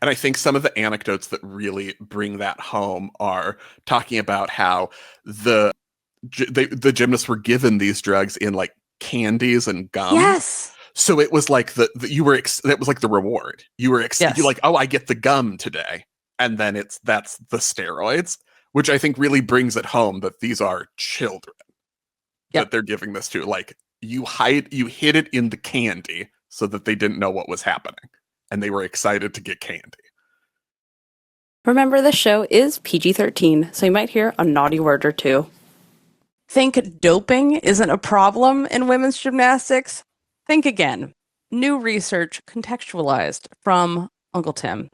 And I think some of the anecdotes that really bring that home are talking about how the gymnasts were given these drugs in like candies and gum. Yes. So it was like that was like the reward. You were Yes. you're like, oh, I get the gum today, and then that's the steroids, which I think really brings it home that these are children that they're giving this to. Like you hid it in the candy so that they didn't know what was happening, and they were excited to get candy. Remember, the show is PG-13, so you might hear a naughty word or two. Think doping isn't a problem in women's gymnastics? Think again. New research contextualized from Uncle Tim.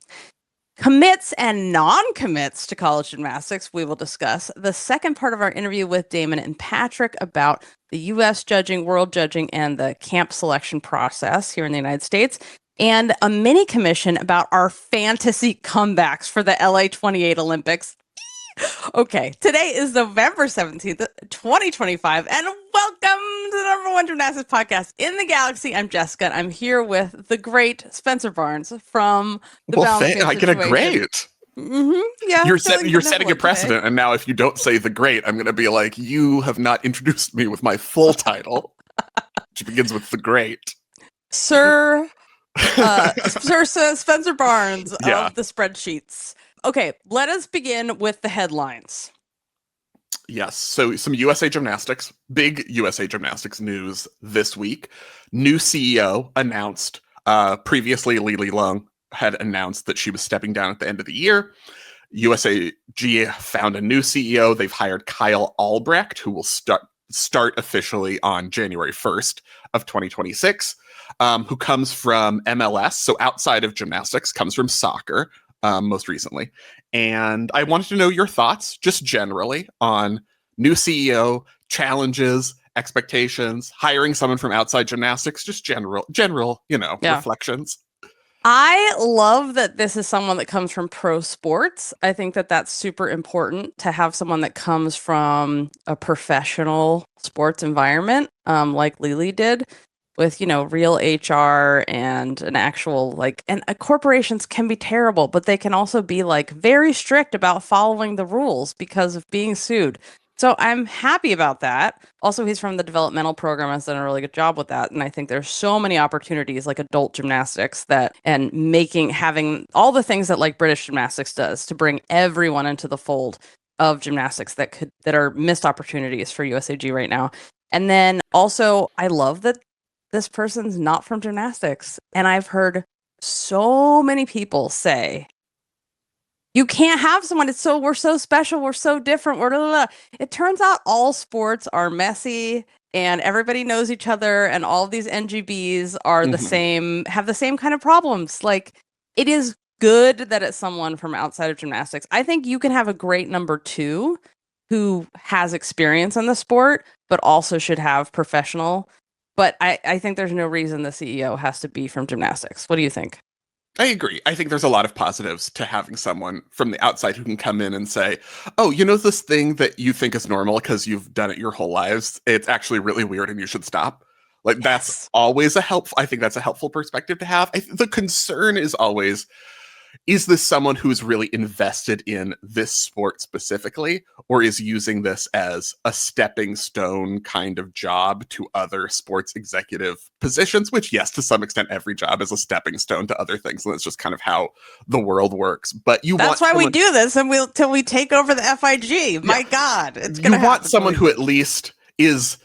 Commits and non-commits to college gymnastics, we will discuss. The second part of our interview with Daymon and Patrick about the U.S. judging, world judging, and the camp selection process here in the United States. And a mini commission about our fantasy comebacks for the LA 28 Olympics. Okay, today is November 17th, 2025, and welcome to the number one gymnastics podcast in the galaxy. I'm Jessica, and I'm here with the great Spencer Barnes from the Balance I get a great. Mm-hmm. Yeah, you're setting a precedent, today. And now if you don't say the great, I'm going to be like, you have not introduced me with my full title, which begins with the great. Sir Spencer Barnes of the spreadsheets. Okay, let us begin with the headlines. Yes, so some USA Gymnastics, big USA Gymnastics news this week. New CEO announced, previously Li Long had announced that she was stepping down at the end of the year. USAG found a new CEO. They've hired Kyle Albrecht, who will start officially on January 1st of 2026, who comes from MLS, so outside of gymnastics, comes from soccer. Most recently. And I wanted to know your thoughts, just generally, on new CEO, challenges, expectations, hiring someone from outside gymnastics, just general, reflections. I love that this is someone that comes from pro sports. I think that that's super important to have someone that comes from a professional sports environment, like Lily did. With, real HR and an actual, and corporations can be terrible, but they can also be, very strict about following the rules because of being sued. So I'm happy about that. Also, he's from the developmental program, has done a really good job with that. And I think there's so many opportunities, like adult gymnastics, having all the things that, British gymnastics does to bring everyone into the fold of gymnastics that are missed opportunities for USAG right now. And then also, I love that this person's not from gymnastics. And I've heard so many people say, you can't have someone, we're so special, we're so different, It turns out all sports are messy and everybody knows each other and all of these NGBs are the same, have the same kind of problems. It is good that it's someone from outside of gymnastics. I think you can have a great number two who has experience in the sport, but also should have professional. But I think there's no reason the CEO has to be from gymnastics. What do you think? I agree. I think there's a lot of positives to having someone from the outside who can come in and say, oh, this thing that you think is normal because you've done it your whole lives, it's actually really weird and you should stop. That's always I think that's a helpful perspective to have. The concern is always, is this someone who's really invested in this sport specifically, or is using this as a stepping stone kind of job to other sports executive positions, which, yes, to some extent, every job is a stepping stone to other things. And that's just kind of how the world works. But that's why we do this till we take over the FIG. My God, it's going to happen. You want someone who at least is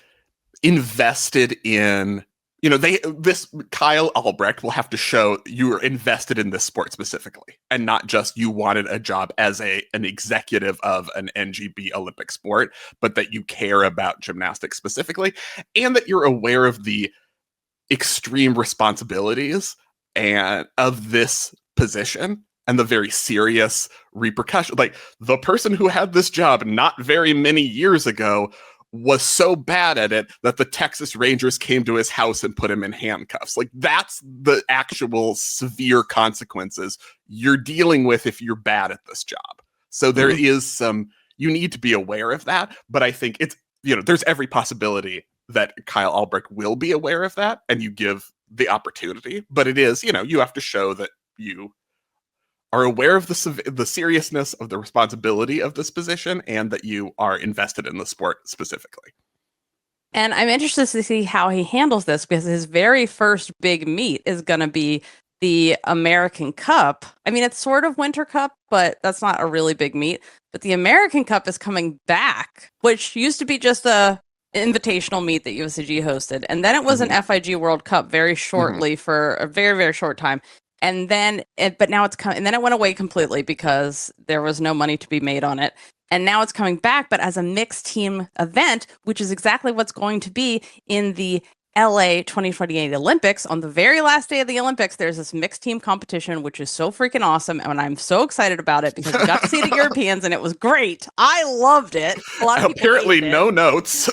invested in, this Kyle Albrecht will have to show you are invested in this sport specifically, and not just you wanted a job as an executive of an NGB Olympic sport, but that you care about gymnastics specifically, and that you're aware of the extreme responsibilities and of this position and the very serious repercussions. The person who had this job not very many years ago was so bad at it that the Texas Rangers came to his house and put him in handcuffs. That's the actual severe consequences you're dealing with if you're bad at this job. So there is you need to be aware of that. But I think it's, there's every possibility that Kyle Albrecht will be aware of that and you give the opportunity. But it is, you have to show that you are aware of the seriousness of the responsibility of this position and that you are invested in the sport specifically. And I'm interested to see how he handles this because his very first big meet is going to be the American Cup. I mean, it's sort of Winter Cup, but that's not a really big meet. But the American Cup is coming back, which used to be just a invitational meet that USAG hosted. And then it was an FIG World Cup very shortly for a very, very short time. And then, but now it's coming, and then it went away completely because there was no money to be made on it. And now it's coming back, but as a mixed team event, which is exactly what's going to be in the LA 2028 Olympics. On the very last day of the Olympics, there's this mixed team competition, which is so freaking awesome. And I'm so excited about it because we got to see the Europeans and it was great. I loved it. A lot of apparently no notes.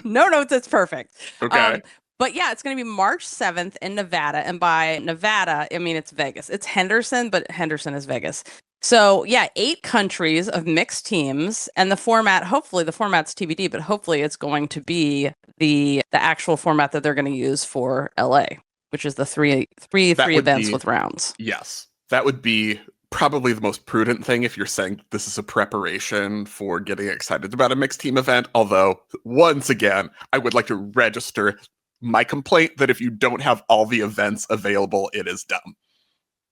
No notes. It's perfect. Okay. But yeah, it's going to be March 7th in Nevada. And by Nevada, I mean, it's Vegas. It's Henderson, but Henderson is Vegas. So yeah, 8 countries of mixed teams, and the format, hopefully the format's TBD, but hopefully it's going to be the actual format that they're going to use for LA, which is the three events with rounds. Yes. That would be probably the most prudent thing if you're saying this is a preparation for getting excited about a mixed team event. Although, once again, I would like to register my complaint that if you don't have all the events available, it is dumb.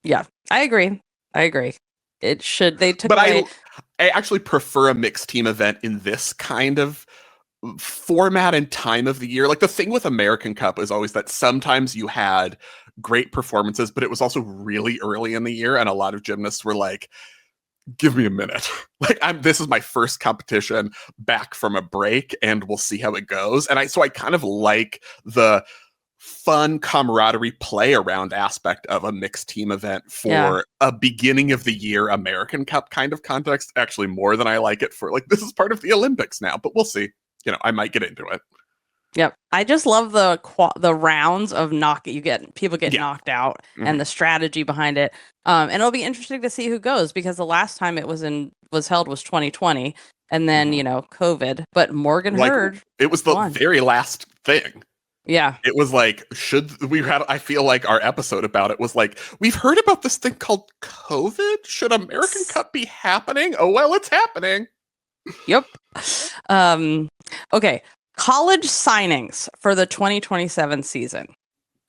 Yeah, I agree. It should. They took but away. I actually prefer a mixed team event in this kind of format and time of the year. Like the thing with American Cup is always that sometimes you had great performances, but it was also really early in the year, and a lot of gymnasts were like, give me a minute. Like this is my first competition back from a break and we'll see how it goes. And I kind of like the fun camaraderie play around aspect of a mixed team event for a beginning of the year American Cup kind of context, actually more than I like it for like, this is part of the Olympics now, but we'll see. I might get into it. Yep. I just love the rounds of people get knocked out and the strategy behind it. And it'll be interesting to see who goes because the last time it was held was 2020 and then, COVID, but Morgan Hurd. It was the very last thing. Yeah. It was like, I feel like our episode about it was like, we've heard about this thing called COVID. Should American Cup be happening? Oh, well, it's happening. Yep. Okay. College signings for the 2027 season.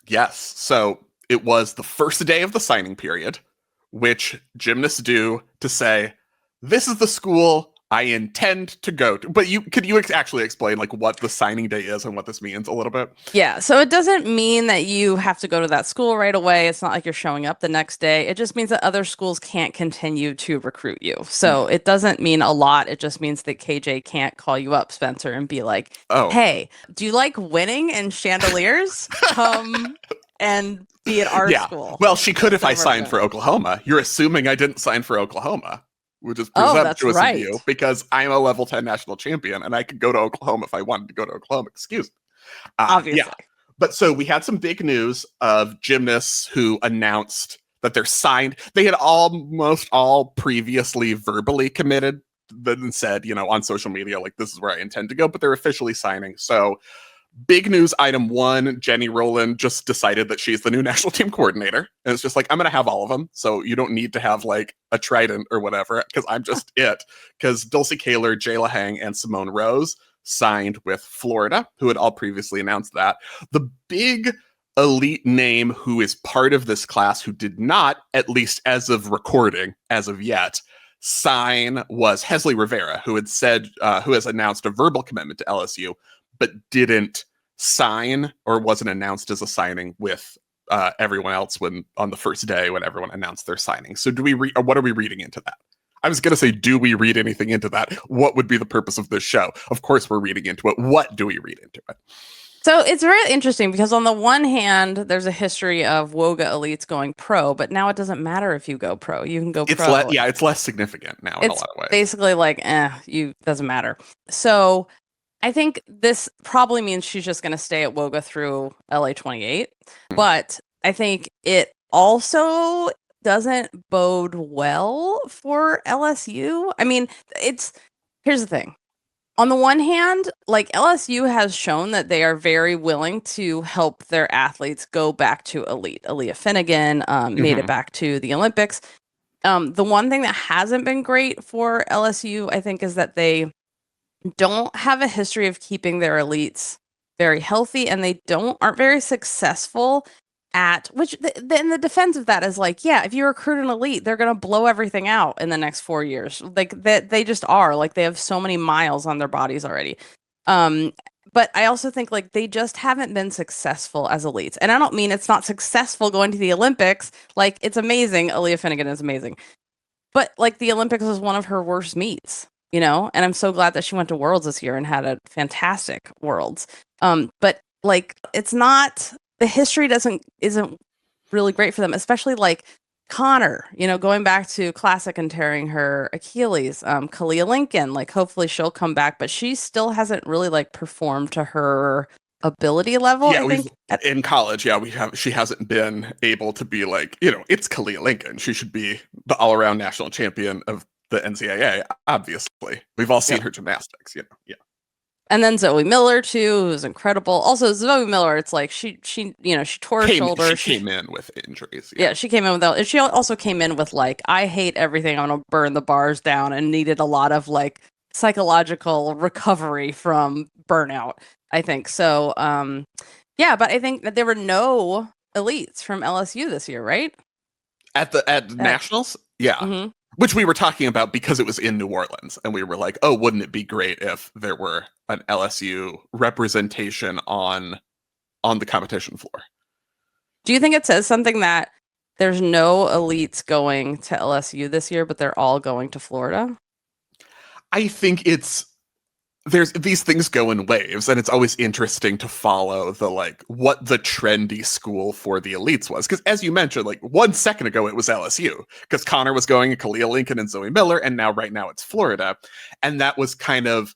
Yes. So it was the first day of the signing period, which gymnasts do to say, this is the school I intend to go to. But could you actually explain like what the signing day is and what this means a little bit? Yeah. So it doesn't mean that you have to go to that school right away. It's not like you're showing up the next day. It just means that other schools can't continue to recruit you. So it doesn't mean a lot. It just means that KJ can't call you up, Spencer, and be like, hey, do you like winning and chandeliers? And be at our school. Well, she could if I signed for Oklahoma. You're assuming I didn't sign for Oklahoma. Which is presumptuous of you because I'm a level 10 national champion and I could go to Oklahoma if I wanted to go to Oklahoma. Excuse me. Obviously. Yeah. But so we had some big news of gymnasts who announced that they're signed. They had almost all previously verbally committed and said, on social media, like, this is where I intend to go, but they're officially signing. So big news item 1, Jenny Rowland just decided that she's the new national team coordinator. And it's just like, I'm going to have all of them. So you don't need to have like a trident or whatever, because I'm just it. Because Dulcie Kaler, Jayla Hang, and Simone Rose signed with Florida, who had all previously announced that. The big elite name who is part of this class who did not, at least as of recording, as of yet, sign was Hesley Rivera, who had said, who has announced a verbal commitment to LSU, but didn't sign or wasn't announced as a signing with everyone else on the first day when everyone announced their signing. So what are we reading into that? I was going to say, do we read anything into that? What would be the purpose of this show? Of course we're reading into it. What do we read into it? So it's very interesting because on the one hand, there's a history of WOGA elites going pro, but now it doesn't matter if you go pro. You can go pro. It's less significant now in a lot of ways. Basically like, doesn't matter. So I think this probably means she's just going to stay at WOGA through LA 28. But I think it also doesn't bode well for LSU. I mean, here's the thing. On the one hand, like LSU has shown that they are very willing to help their athletes go back to elite. Aaliyah Finnegan made it back to the Olympics. The one thing that hasn't been great for LSU, I think, is that they don't have a history of keeping their elites very healthy, and they aren't very successful at which. Then the defense of that is like, yeah, if you recruit an elite, they're gonna blow everything out in the next 4 years. Like that, they just are. Like they have so many miles on their bodies already. But I also think like they just haven't been successful as elites. And I don't mean it's not successful going to the Olympics. Like it's amazing. Aaliyah Finnegan is amazing. But like the Olympics was one of her worst meets, you know? And I'm so glad that she went to Worlds this year and had a fantastic Worlds. But like it's not, the history isn't really great for them, especially like Connor, you know, going back to Classic and tearing her Achilles. Kalia Lincoln, like hopefully she'll come back, but she still hasn't really like performed to her ability level. Yeah, I think in college, she hasn't been able to be like, you know, it's Kalia Lincoln. She should be the all-around national champion of the NCAA, obviously. We've all seen her gymnastics, you know. Yeah. And then Zoe Miller too, who's incredible. Also, Zoe Miller, it's like she tore her shoulder. She came in with injuries. Yeah, she came in with. She also came in with like, I hate everything. I'm gonna burn the bars down, and needed a lot of like psychological recovery from burnout. I think so. Yeah, but I think that there were no elites from LSU this year, right? At nationals, yeah. Mm-hmm. Which we were talking about because it was in New Orleans, and we were like, "Oh, wouldn't it be great if there were an LSU representation on the competition floor?" Do you think it says something that there's no elites going to LSU this year, but they're all going to Florida? I think there's these things go in waves, and it's always interesting to follow what the trendy school for the elites was. Because as you mentioned, like 1 second ago, it was LSU because Connor was going, Kalia Lincoln and Zoe Miller, and right now it's Florida. And that was kind of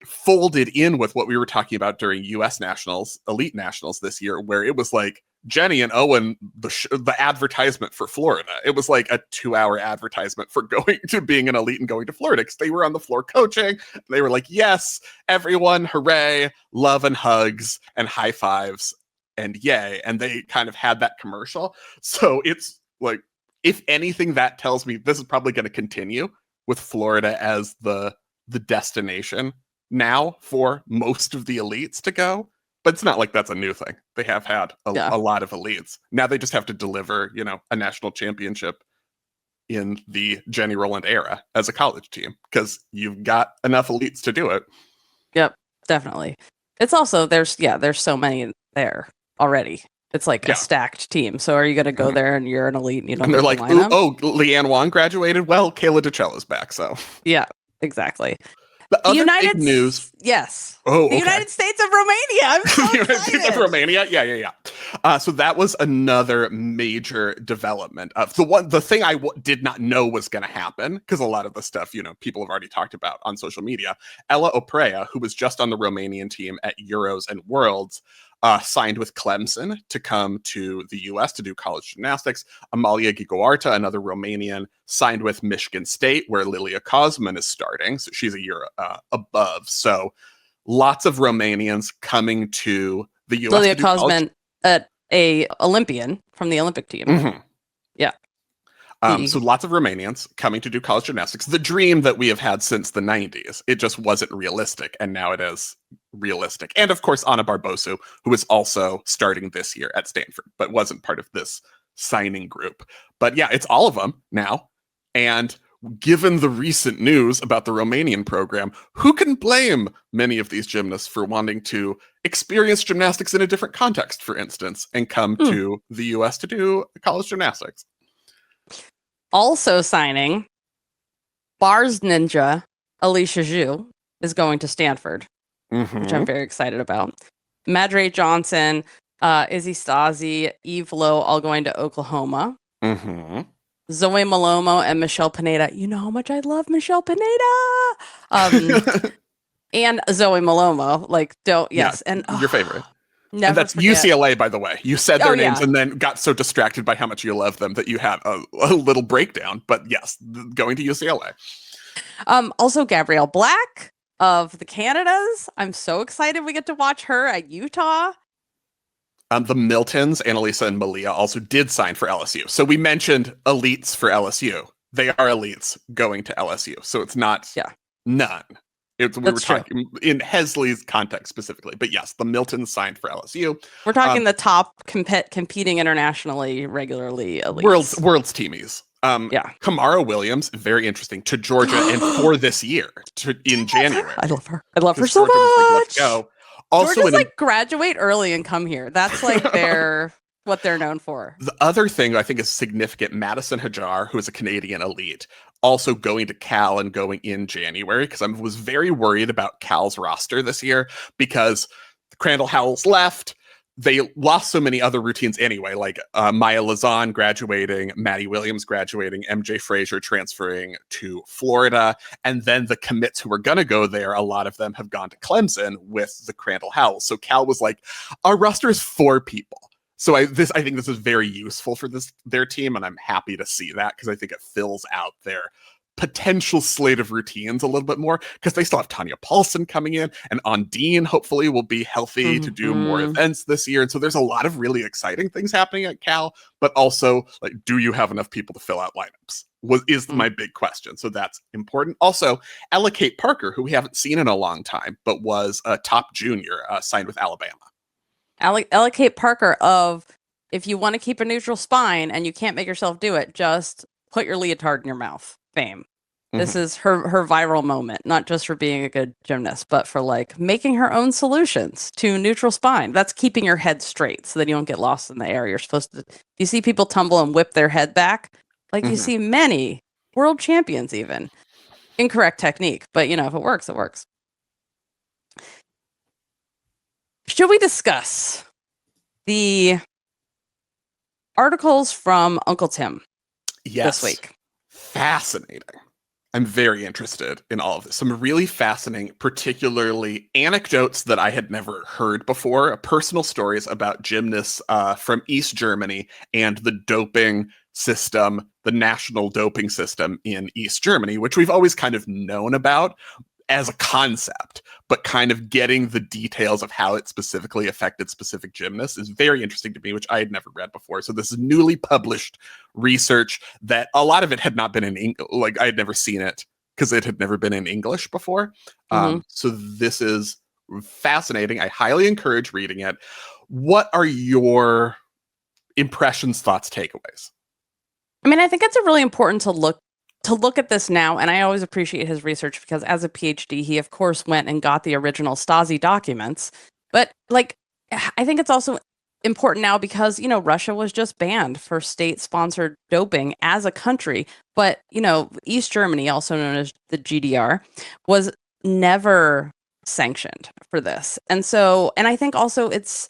folded in with what we were talking about during US Nationals, Elite Nationals this year, where it was like Jenny and Owen, the advertisement for Florida. It was like a 2-hour advertisement for going to being an elite and going to Florida because they were on the floor coaching. They were like, yes, everyone, hooray, love and hugs and high fives and yay. And they kind of had that commercial. So it's like, if anything, that tells me this is probably going to continue with Florida as the destination now for most of the elites to go. But it's not like that's a new thing. They have had a lot of elites. Now they just have to deliver, you know, a national championship in the Jenny Rowland era as a college team because you've got enough elites to do it. Yep, definitely. It's also there's so many there already. It's like a stacked team. So are you going to go there and you're an elite and you don't? And they're like, Leanne Wong graduated. Well, Kayla DiCello's back. So yeah, exactly. The other big news. Yes. Oh, the United States of Romania. I'm so the United States of Romania. Yeah. So that was another major development. The thing I did not know was going to happen, because a lot of the stuff, you know, people have already talked about on social media. Ella Oprea, who was just on the Romanian team at Euros and Worlds, signed with Clemson to come to the U.S. to do college gymnastics. Amalia Gigoarta, another Romanian, signed with Michigan State, where Lilia Kosman is starting. So she's a year above. So lots of Romanians coming to the U.S. Lilia Kosman, a Olympian from the Olympic team. Mm-hmm. Yeah. So lots of Romanians coming to do college gymnastics. The dream that we have had since the 90s. It just wasn't realistic, and now it is realistic. And of course, Anna Barbosu, who is also starting this year at Stanford, but wasn't part of this signing group. But yeah, it's all of them now. And given the recent news about the Romanian program, who can blame many of these gymnasts for wanting to experience gymnastics in a different context, for instance, and come to the US to do college gymnastics? Also signing, Bars Ninja Alicia Zhu is going to Stanford, which I'm very excited about. Madre Johnson, Izzy Stasi, Eve Lowe, all going to Oklahoma. Zoe Malomo and Michelle Pineda. You know how much I love Michelle Pineda. And Zoe Malomo. And your favorite. Never and that's forget. UCLA, by the way. You said their names and then got so distracted by how much you love them that you had a little breakdown. But yes, going to UCLA. Also, Gabrielle Black of the Canadas. I'm so excited we get to watch her at Utah. The Miltons, Annalisa and Malia, also did sign for LSU. So we mentioned elites for LSU. they are elites going to LSU. So it's not none. We were talking in Hesley's context specifically. But yes, the Miltons signed for LSU. We're talking the top competing internationally regularly elites. World's teamies. Kamara Williams, very interesting, to Georgia and for this year in January. I love her. I love her so much. Let's go. Also, Georgia's graduate early and come here. That's what they're known for. The other thing I think is significant, Madison Hajar, who is a Canadian elite, also going to Cal and going in January, because I was very worried about Cal's roster this year because Crandall Howells left. They lost so many other routines anyway, like Maya Lazan graduating, Maddie Williams graduating, MJ Frazier transferring to Florida. And then the commits who were going to go there, a lot of them have gone to Clemson with the Crandall Howells. So Cal was like, our roster is 4 people. So I think this is very useful for their team. And I'm happy to see that because I think it fills out their potential slate of routines a little bit more, because they still have Tanya Paulson coming in, and Ondine hopefully will be healthy to do more events this year. And so there's a lot of really exciting things happening at Cal, but also do you have enough people to fill out lineups is my big question. So that's important. Also, Ella Kate Parker, who we haven't seen in a long time, but was a top junior, signed with Alabama. Ella Kate Parker if you want to keep a neutral spine and you can't make yourself do it, just put your leotard in your mouth. Fame. This is her viral moment, not just for being a good gymnast, but for making her own solutions to neutral spine. That's keeping your head straight so that you don't get lost in the air. You're supposed to, you see people tumble and whip their head back. You see many world champions even. Incorrect technique, but if it works, it works. Should we discuss the articles from Uncle Tim this week? Fascinating. I'm very interested in all of this. Some really fascinating, particularly anecdotes that I had never heard before, personal stories about gymnasts from East Germany and the doping system, the national doping system in East Germany, which we've always kind of known about as a concept, but kind of getting the details of how it specifically affected specific gymnasts is very interesting to me, which I had never read before. So this is newly published research that a lot of it had not been in English. I had never seen it because it had never been in English before. So this is fascinating. I highly encourage reading it. What are your impressions, thoughts, takeaways? I mean, I think it's really important to look at this now, and I always appreciate his research because as a PhD, he of course went and got the original Stasi documents. But I think it's also important now because, Russia was just banned for state-sponsored doping as a country. But, East Germany, also known as the GDR, was never sanctioned for this. And I think also it's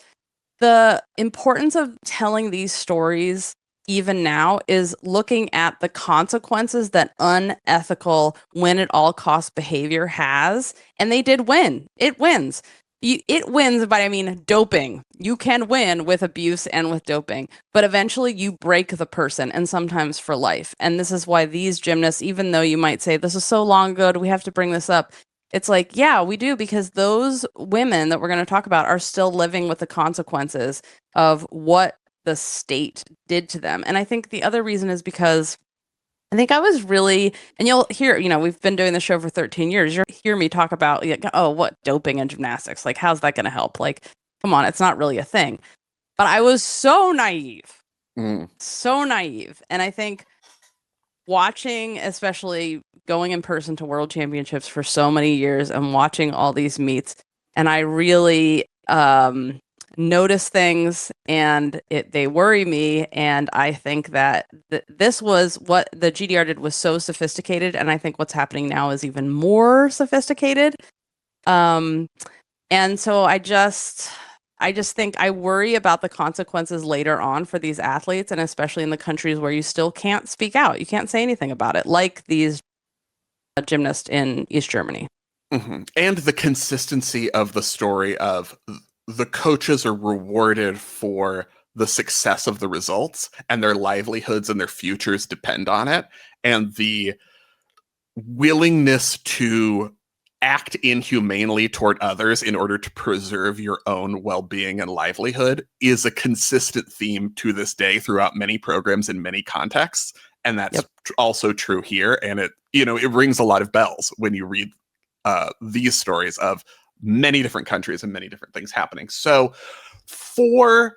the importance of telling these stories even now is looking at the consequences that unethical win at all cost behavior has. And they did win. It wins. It wins, but I mean doping. You can win with abuse and with doping, but eventually you break the person, and sometimes for life. And this is why these gymnasts, even though you might say this is so long ago, do we have to bring this up? It's yeah, we do, because those women that we're going to talk about are still living with the consequences of what the state did to them. And I think the other reason is because I think I was really, and you'll hear, we've been doing the show for 13 years. You'll hear me talk about, what doping and gymnastics, how's that going to help? Come on, it's not really a thing. But I was so naive. So naive. And I think watching, especially going in person to world championships for so many years and watching all these meets, and I really notice things, and they worry me. And I think that this was what the GDR did was so sophisticated, and I think what's happening now is even more sophisticated. And so I just think I worry about the consequences later on for these athletes, and especially in the countries where you still can't speak out, you can't say anything about it, like these gymnasts in East Germany. And the consistency of the story of the coaches are rewarded for the success of the results, and their livelihoods and their futures depend on it. And the willingness to act inhumanely toward others in order to preserve your own well-being and livelihood is a consistent theme to this day throughout many programs in many contexts. And that's also true here. And it rings a lot of bells when you read these stories of many different countries and many different things happening. So for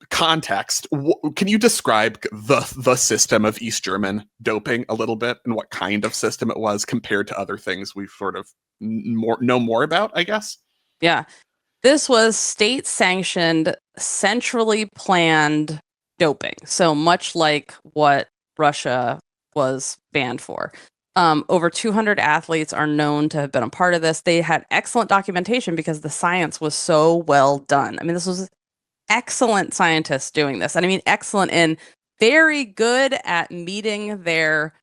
context, can you describe the system of East German doping a little bit and what kind of system it was compared to other things we've sort of know more about, I guess? Yeah. This was state-sanctioned, centrally planned doping. So much like what Russia was banned for. Over 200 athletes are known to have been a part of this. They had excellent documentation because the science was so well done. I mean, this was excellent scientists doing this. And I mean, excellent and very good at meeting their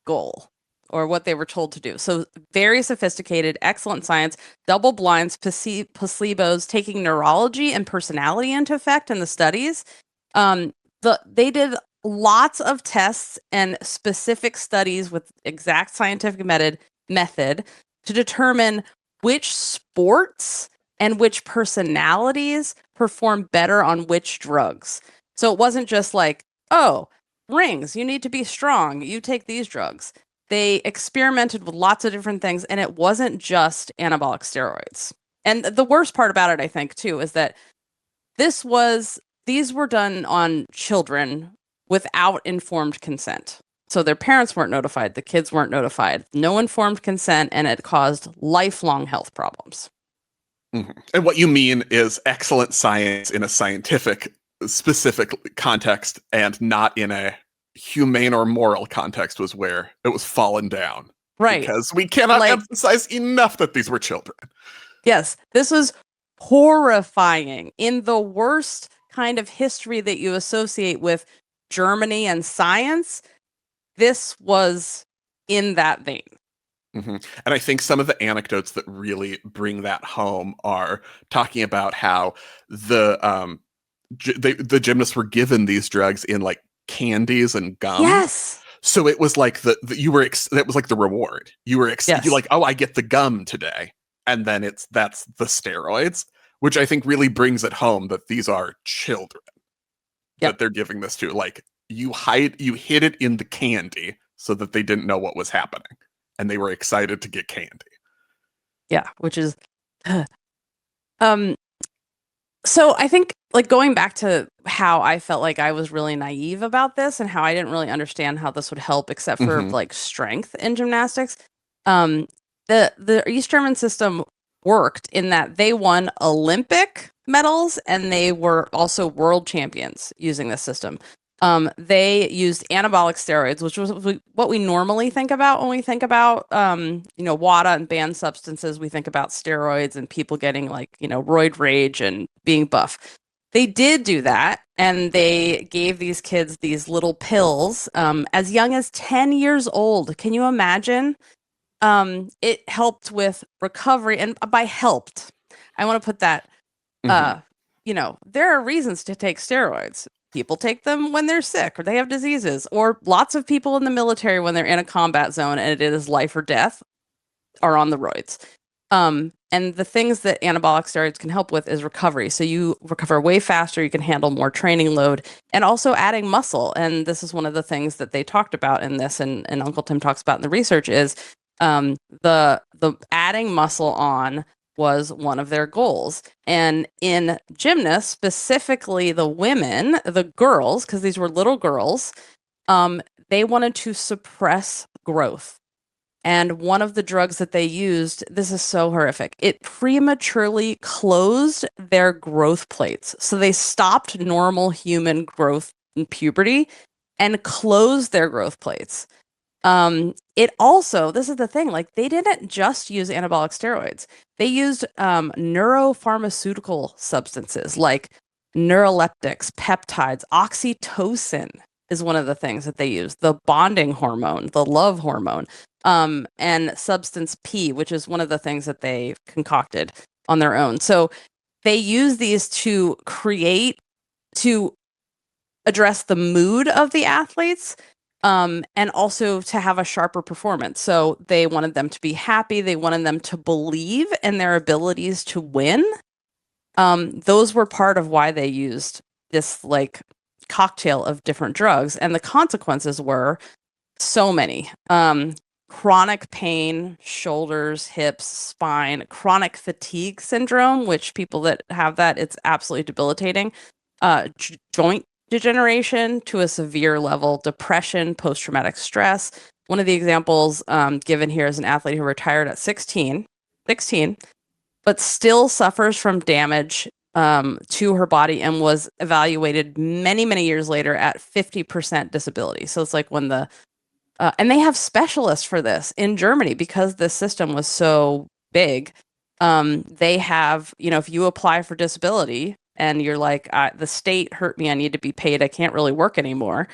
goal or what they were told to do. So very sophisticated, excellent science, double blinds, placebos, taking neurology and personality into effect in the studies. They did lots of tests and specific studies with exact scientific method to determine which sports and which personalities perform better on which drugs. So it wasn't just like, oh, rings, you need to be strong, you take these drugs. They experimented with lots of different things, and it wasn't just anabolic steroids. And the worst part about it, I think, too, is that these were done on children without informed consent. So their parents weren't notified, the kids weren't notified, no informed consent, and it caused lifelong health problems. Mm-hmm. And what you mean is excellent science in a scientific specific context and not in a humane or moral context was where it was fallen down. Right. Because we cannot emphasize enough that these were children. Yes, this was horrifying in the worst kind of history that you associate with Germany and science. This was in that vein. Mm-hmm. And I think some of the anecdotes that really bring that home are talking about how the gymnasts were given these drugs in like candies and gum. Yes. So it was like that was like the reward. You were you're like, oh, I get the gum today, and then that's the steroids, which I think really brings it home that these are children that they're giving this to. Like you hid it in the candy so that they didn't know what was happening, and they were excited to get candy. Yeah, which is, so I think like going back to how I felt like I was really naive about this and how I didn't really understand how this would help except for like strength in gymnastics. The East German system worked in that they won Olympic medals and they were also world champions using this system. They used anabolic steroids, which was what we normally think about when we think about, WADA and banned substances. We think about steroids and people getting like, roid rage and being buff. They did do that, and they gave these kids these little pills as young as 10 years old. Can you imagine? It helped with recovery, and by helped, I want to put that, there are reasons to take steroids. People take them when they're sick or they have diseases, or lots of people in the military when they're in a combat zone and it is life or death are on the roids. And the things that anabolic steroids can help with is recovery. So you recover way faster, you can handle more training load, and also adding muscle. And this is one of the things that they talked about in this, and Uncle Tim talks about in the research is the adding muscle on was one of their goals. And in gymnasts, specifically the women, the girls, because these were little girls, they wanted to suppress growth. And one of the drugs that they used, this is so horrific, it prematurely closed their growth plates. So they stopped normal human growth in puberty and closed their growth plates. It also, this is the thing, like they didn't just use anabolic steroids. They used neuropharmaceutical substances like neuroleptics, peptides, oxytocin is one of the things that they use, the bonding hormone, the love hormone, and substance P, which is one of the things that they concocted on their own. So they use these to address the mood of the athletes, and also to have a sharper performance. So they wanted them to be happy. They wanted them to believe in their abilities to win. Those were part of why they used this like cocktail of different drugs. And the consequences were so many. Chronic pain, shoulders, hips, spine, chronic fatigue syndrome, which people that have that, it's absolutely debilitating. Joint degeneration to a severe level, depression, post-traumatic stress. One of the examples given here is an athlete who retired at 16, but still suffers from damage to her body and was evaluated many, many years later at 50% disability. So it's like when and they have specialists for this in Germany because the system was so big. They have, if you apply for disability and you're like, the state hurt me, I need to be paid, I can't really work anymore.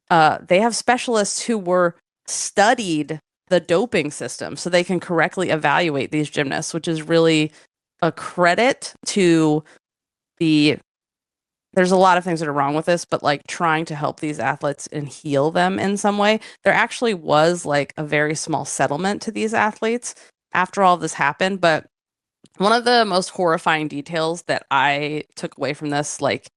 They have specialists who were studied the doping system so they can correctly evaluate these gymnasts, which is really a credit to there's a lot of things that are wrong with this, but like trying to help these athletes and heal them in some way. There actually was like a very small settlement to these athletes after all this happened. But one of the most horrifying details that I took away from this, like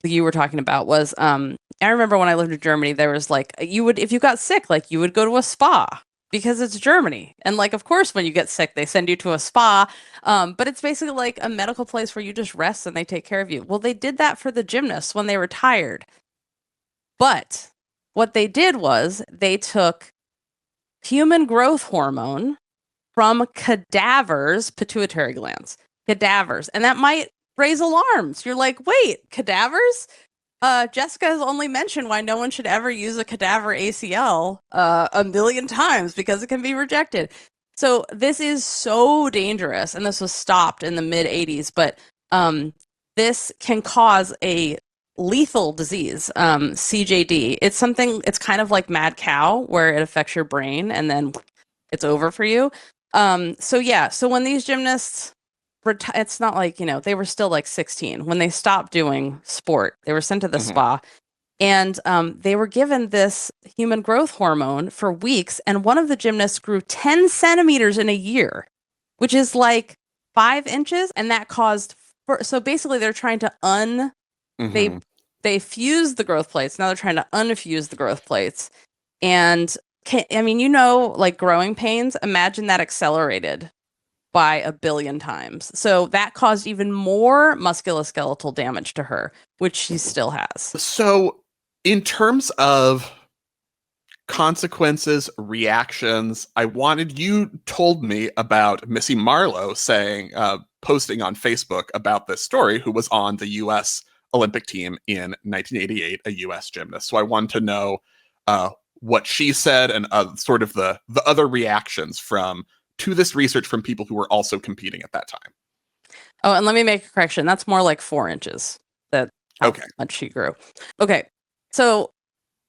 you were talking about, was I remember when I lived in Germany, there was like, if you got sick, like you would go to a spa because it's Germany. And like, of course, when you get sick, they send you to a spa. But it's basically like a medical place where you just rest and they take care of you. Well, they did that for the gymnasts when they retired. But what they did was they took human growth hormone from cadavers' pituitary glands. Cadavers. And that might raise alarms. You're like, wait, cadavers? Jessica has only mentioned why no one should ever use a cadaver ACL a million times because it can be rejected. So this is so dangerous, and this was stopped in the mid 80s, but this can cause a lethal disease, CJD. It's kind of like mad cow where it affects your brain and then it's over for you. So when these gymnasts it's not like, they were still like 16 when they stopped doing sport. They were sent to the spa, and they were given this human growth hormone for weeks. And one of the gymnasts grew 10 centimeters in a year, which is like 5 inches. And that caused, so basically they're trying to they fused the growth plates. Now they're trying to unfuse the growth plates. And like growing pains, imagine that accelerated by 1 billion times. So that caused even more musculoskeletal damage to her, which she still has. So in terms of consequences, reactions, you told me about Missy Marlow saying, posting on Facebook about this story, who was on the U.S. Olympic team in 1988, a U.S. gymnast. So I wanted to know what she said and sort of the other reactions to this research from people who were also competing at that time. Oh, and let me make a correction. That's more like 4 inches. How much she grew. Okay, so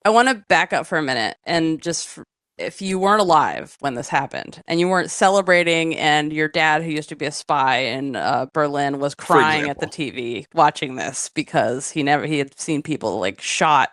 I want to back up for a minute and just, if you weren't alive when this happened and you weren't celebrating and your dad, who used to be a spy in Berlin, was crying at the TV watching this because he had seen people like shot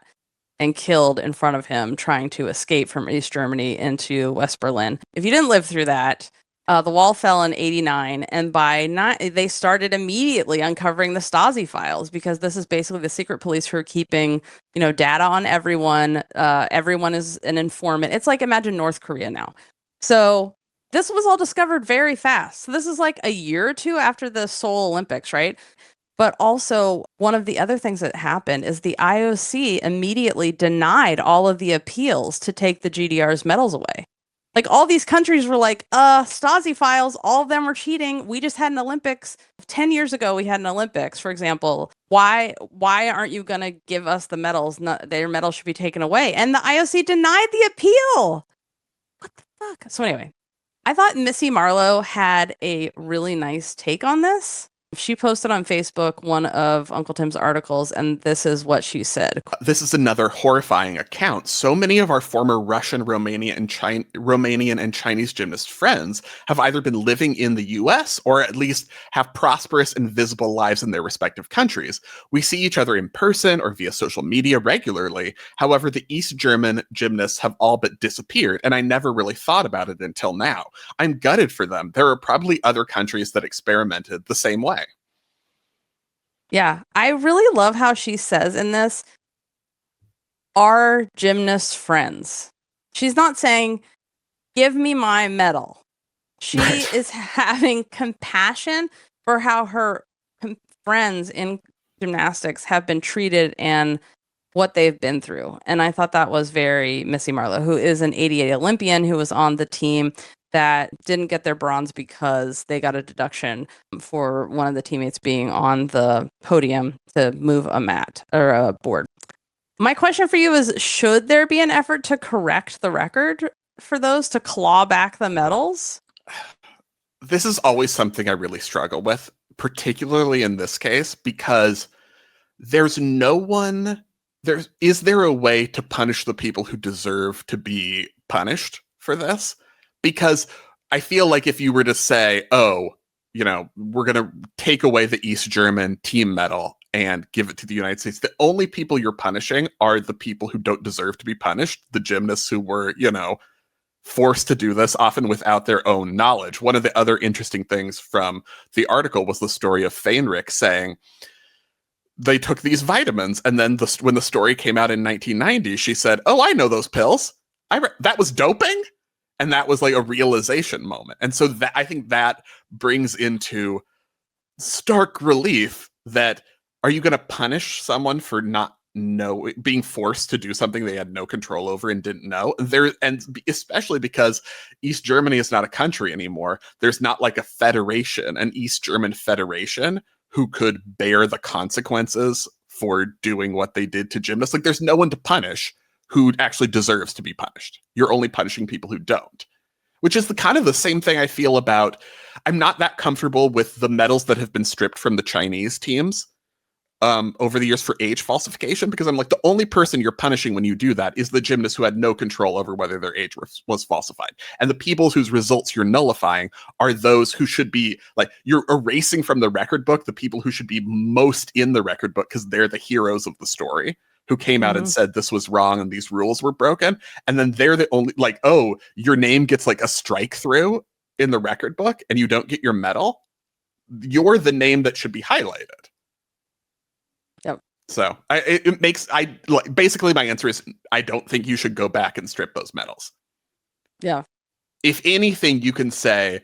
and killed in front of him trying to escape from East Germany into West Berlin. If you didn't live through that, the wall fell in 89, and they started immediately uncovering the Stasi files, because this is basically the secret police who are keeping, data on everyone. Everyone is an informant. It's like, imagine North Korea now. So this was all discovered very fast. So this is like a year or two after the Seoul Olympics, right? But also, one of the other things that happened is the IOC immediately denied all of the appeals to take the GDR's medals away. Like, all these countries were like, Stasi files, all of them were cheating. We just had an Olympics. 10 years ago, we had an Olympics, for example. Why aren't you going to give us the medals? Their medals should be taken away. And the IOC denied the appeal. What the fuck? So anyway, I thought Missy Marlow had a really nice take on this. She posted on Facebook one of Uncle Tim's articles, and this is what she said. This is another horrifying account. So many of our former Russian, Romanian, and Chinese gymnast friends have either been living in the US or at least have prosperous and visible lives in their respective countries. We see each other in person or via social media regularly. However, the East German gymnasts have all but disappeared, and I never really thought about it until now. I'm gutted for them. There are probably other countries that experimented the same way. Yeah. I really love how she says in this, are gymnasts friends? She's not saying, give me my medal. She Right. is having compassion for how her friends in gymnastics have been treated and what they've been through. And I thought that was very Missy Marlow, who is an 88 Olympian who was on the team that didn't get their bronze because they got a deduction for one of the teammates being on the podium to move a mat or a board. My question for you is, should there be an effort to correct the record for those to claw back the medals? This is always something I really struggle with, particularly in this case, because there's no one. Is there a way to punish the people who deserve to be punished for this? Because I feel like if you were to say, oh, we're going to take away the East German team medal and give it to the United States, the only people you're punishing are the people who don't deserve to be punished, the gymnasts who were, forced to do this, often without their own knowledge. One of the other interesting things from the article was the story of Fenric saying they took these vitamins, and then when the story came out in 1990, she said, oh, I know those pills. That was doping? And that was like a realization moment. And so I think that brings into stark relief that, are you going to punish someone for not being forced to do something they had no control over and didn't know? And especially because East Germany is not a country anymore. There's not like a federation, an East German federation who could bear the consequences for doing what they did to gymnasts. Like, there's no one to punish who actually deserves to be punished. You're only punishing people who don't, which is the kind of the same thing I feel about. I'm not that comfortable with the medals that have been stripped from the Chinese teams over the years for age falsification, because I'm like, the only person you're punishing when you do that is the gymnast who had no control over whether their age was falsified. And the people whose results you're nullifying are those who should be, like, you're erasing from the record book the people who should be most in the record book because they're the heroes of the story, who came out and said this was wrong and these rules were broken. And then they're the only, like, oh, your name gets like a strike through in the record book and you don't get your medal. You're the name that should be highlighted. Yep. So basically my answer is, I don't think you should go back and strip those medals. Yeah. If anything, you can say,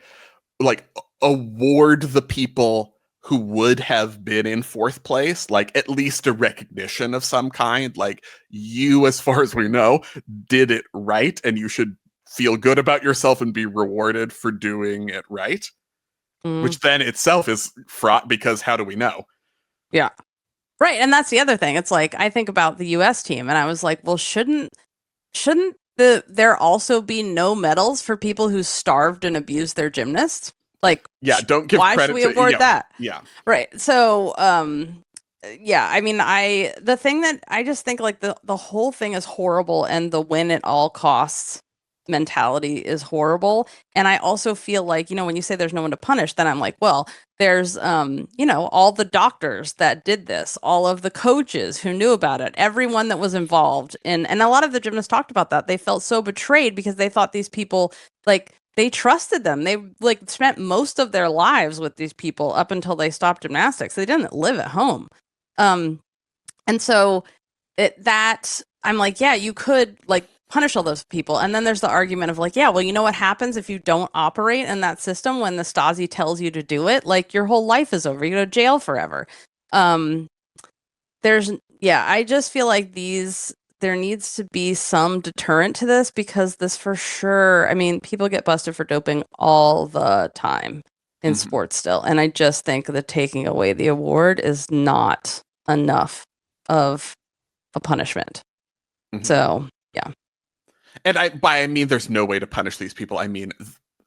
like, award the people who would have been in fourth place, like, at least a recognition of some kind. Like, you, as far as we know, did it right, and you should feel good about yourself and be rewarded for doing it right. Which then itself is fraught, because how do we know? Yeah. Right. And that's the other thing. It's like, I think about the US team and I was like, well, shouldn't there also be no medals for people who starved and abused their gymnasts? Like, yeah, don't give why credit should we award that? Yeah. Right. So, yeah, I mean, the thing that I just think, like, the whole thing is horrible, and the win at all costs mentality is horrible. And I also feel like, when you say there's no one to punish, then I'm like, well, there's all the doctors that did this, all of the coaches who knew about it, everyone that was involved and a lot of the gymnasts talked about that. They felt so betrayed because they thought these people, like, they trusted them. They, like, spent most of their lives with these people up until they stopped gymnastics. They didn't live at home. And so I'm like, yeah, you could, like, punish all those people. And then there's the argument of, like, yeah, well, you know what happens if you don't operate in that system when the Stasi tells you to do it? Like, your whole life is over. You go to jail forever. I just feel like there needs to be some deterrent to this, because this, for sure, I mean, people get busted for doping all the time in sports still. And I just think that taking away the award is not enough of a punishment. So, yeah. And I mean, there's no way to punish these people. I mean,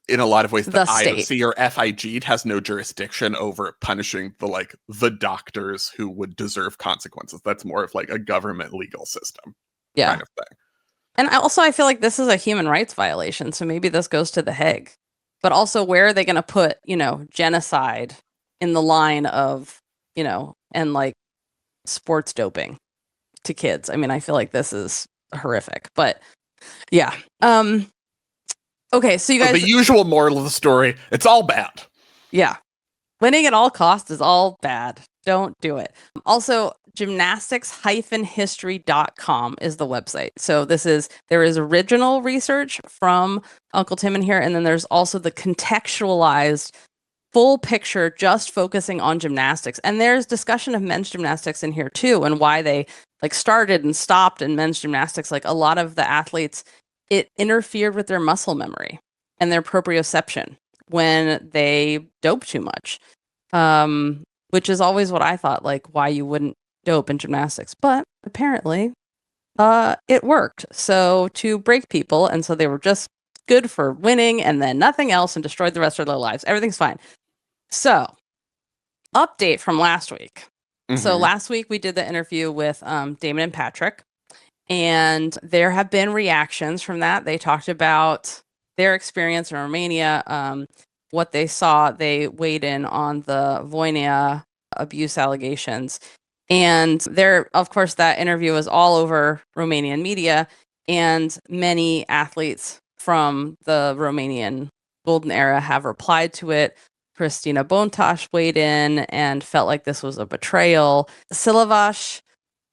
in a lot of ways, the IOC or FIG has no jurisdiction over punishing the doctors who would deserve consequences. That's more of like a government legal system kind of thing. And I feel like this is a human rights violation. So maybe this goes to the Hague. But also, where are they going to put, genocide in the line of, and like sports doping to kids? I mean, I feel like this is horrific. But yeah. Okay, so you guys, the usual moral of the story, it's all bad. Yeah. Winning at all costs is all bad. Don't do it. Also, gymnastics-history.com is the website. So there is original research from Uncle Tim in here, and then there's also the contextualized full picture just focusing on gymnastics. And there's discussion of men's gymnastics in here too, and why they like started and stopped in men's gymnastics. Like a lot of the athletes, it interfered with their muscle memory and their proprioception when they dope too much. Which is always what I thought, like why you wouldn't dope in gymnastics. But apparently, it worked. So to break people, and so they were just good for winning and then nothing else and destroyed the rest of their lives. Everything's fine. So, update from last week. So last week we did the interview with Daymon and Patrick, and there have been reactions from that. They talked about their experience in Romania, what they saw. They weighed in on the Voinea abuse allegations. And there, of course, that interview was all over Romanian media, and many athletes from the Romanian golden era have replied to it. Christina Bontash weighed in and felt like this was a betrayal. Silavash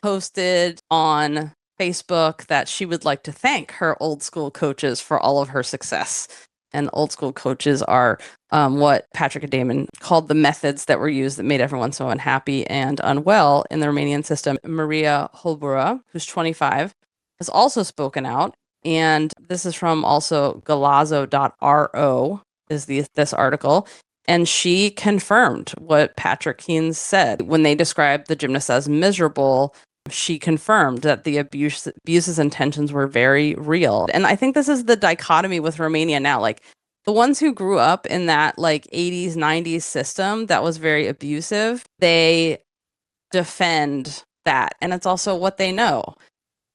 posted on Facebook that she would like to thank her old school coaches for all of her success. And old school coaches are what Patrick and Daymon called the methods that were used that made everyone so unhappy and unwell in the Romanian system. Maria Holbură, who's 25, has also spoken out. And this is from also galazo.ro is this article. And she confirmed what Patrick Keynes said. When they described the gymnast as miserable, she confirmed that the abuses and tensions were very real. And I think this is the dichotomy with Romania now. Like the ones who grew up in that like 80s, 90s system that was very abusive, they defend that. And it's also what they know.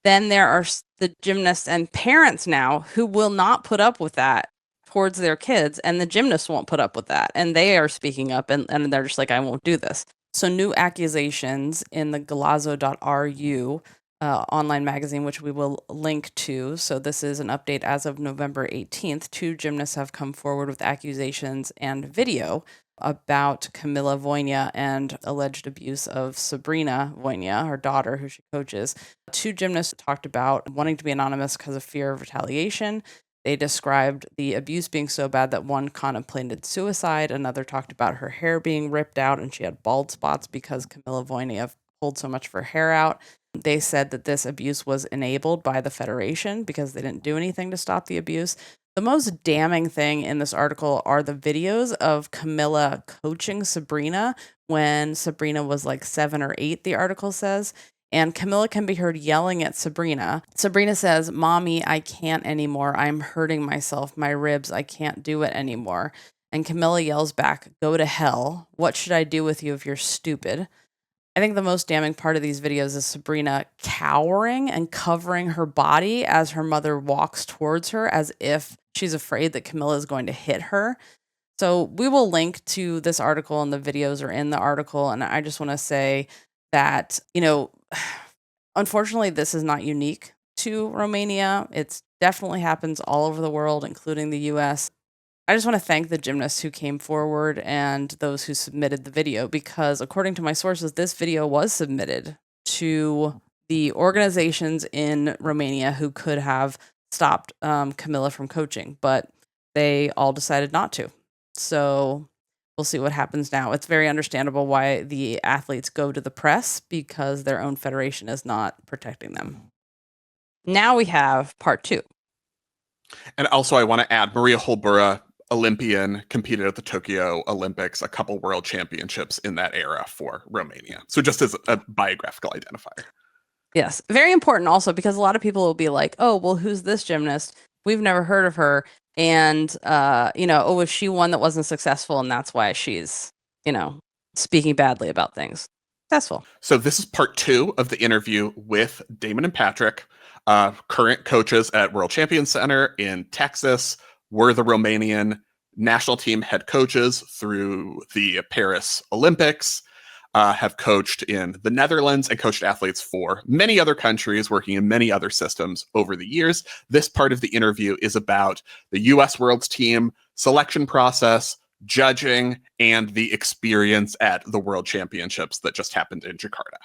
Then there are the gymnasts and parents now who will not put up with that towards their kids, and the gymnasts won't put up with that. And they are speaking up and they're just like, I won't do this. So new accusations in the galazo.ru online magazine, which we will link to. So this is an update as of November 18th. 2 gymnasts have come forward with accusations and video about Camilla Voinea and alleged abuse of Sabrina Voinea, her daughter, who she coaches. 2 gymnasts talked about wanting to be anonymous because of fear of retaliation. They described the abuse being so bad that one contemplated suicide. Another talked about her hair being ripped out and she had bald spots because Camilla Voinea pulled so much of her hair out. They said that this abuse was enabled by the Federation because they didn't do anything to stop the abuse. The most damning thing in this article are the videos of Camilla coaching Sabrina when Sabrina was like 7 or 8, the article says. And Camilla can be heard yelling at Sabrina. Sabrina says, "Mommy, I can't anymore. I'm hurting myself. My ribs, I can't do it anymore." And Camilla yells back, "Go to hell. What should I do with you if you're stupid?" I think the most damning part of these videos is Sabrina cowering and covering her body as her mother walks towards her as if she's afraid that Camilla is going to hit her. So we will link to this article, and the videos are in the article. And I just want to say that, unfortunately, this is not unique to Romania. It definitely happens all over the world, including the US. I just want to thank the gymnasts who came forward and those who submitted the video, because according to my sources, this video was submitted to the organizations in Romania who could have stopped Camilla from coaching, but they all decided not to. So we'll see what happens now. It's very understandable why the athletes go to the press, because their own federation is not protecting them. Now we have part 2. And also I want to add Maria Holbură, Olympian, competed at the Tokyo Olympics, a couple world championships in that era for Romania. So just as a biographical identifier. Yes. Very important also, because a lot of people will be like, oh, well, who's this gymnast? We've never heard of her. And, was she one that wasn't successful? And that's why she's, speaking badly about things. Successful. So this is part 2 of the interview with Daymon and Patrick, current coaches at World Champions Center in Texas, were the Romanian national team head coaches through the Paris Olympics, have coached in the Netherlands and coached athletes for many other countries, working in many other systems over the years. This part of the interview is about the US World's team selection process, judging and the experience at the World Championships that just happened in Jakarta?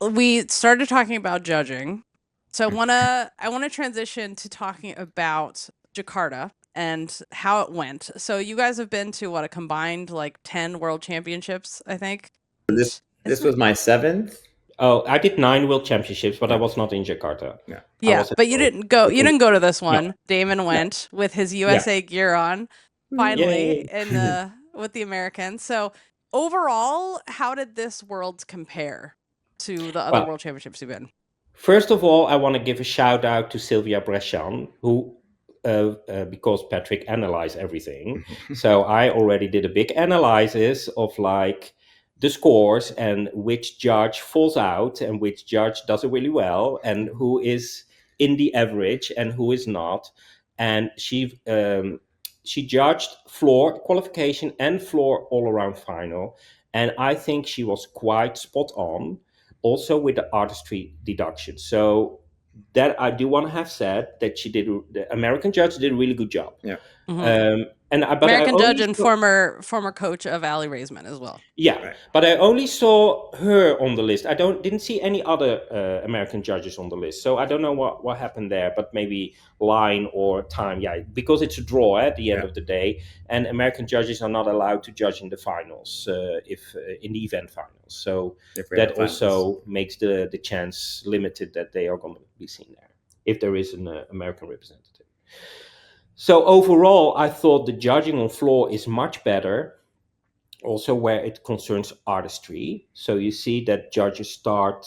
We started talking about judging. So I wanna transition to talking about Jakarta and how it went. So you guys have been to a combined 10 World Championships, I think. This was my 7th. Oh, I did 9 World Championships, but I was not in Jakarta. Yeah, but you didn't go. You didn't go to this one. Daymon went with his USA gear on, finally, with the Americans. So overall, how did this Worlds compare to the other World Championships you've been? First of all, I want to give a shout out to Sylvia Brescian, who, because Patrick analyzed everything, so I already did a big analysis of the scores and which judge falls out and which judge does it really well and who is in the average and who is not. And she judged floor qualification and floor all-around final, and I think she was quite spot on, also with the artistry deduction. So that I do want to have said that the American judge did a really good job. Yeah. American judge and former coach of Ali Raisman as well. Yeah, right. But I only saw her on the list. I didn't see any other American judges on the list. So I don't know what happened there, but maybe line or time. Yeah, because it's a draw at the end of the day, and American judges are not allowed to judge in the finals, in the event finals. So that also makes the chance limited that they are going to be seen there if there is an American representative. So overall, I thought the judging on floor is much better, also where it concerns artistry. So you see that judges start,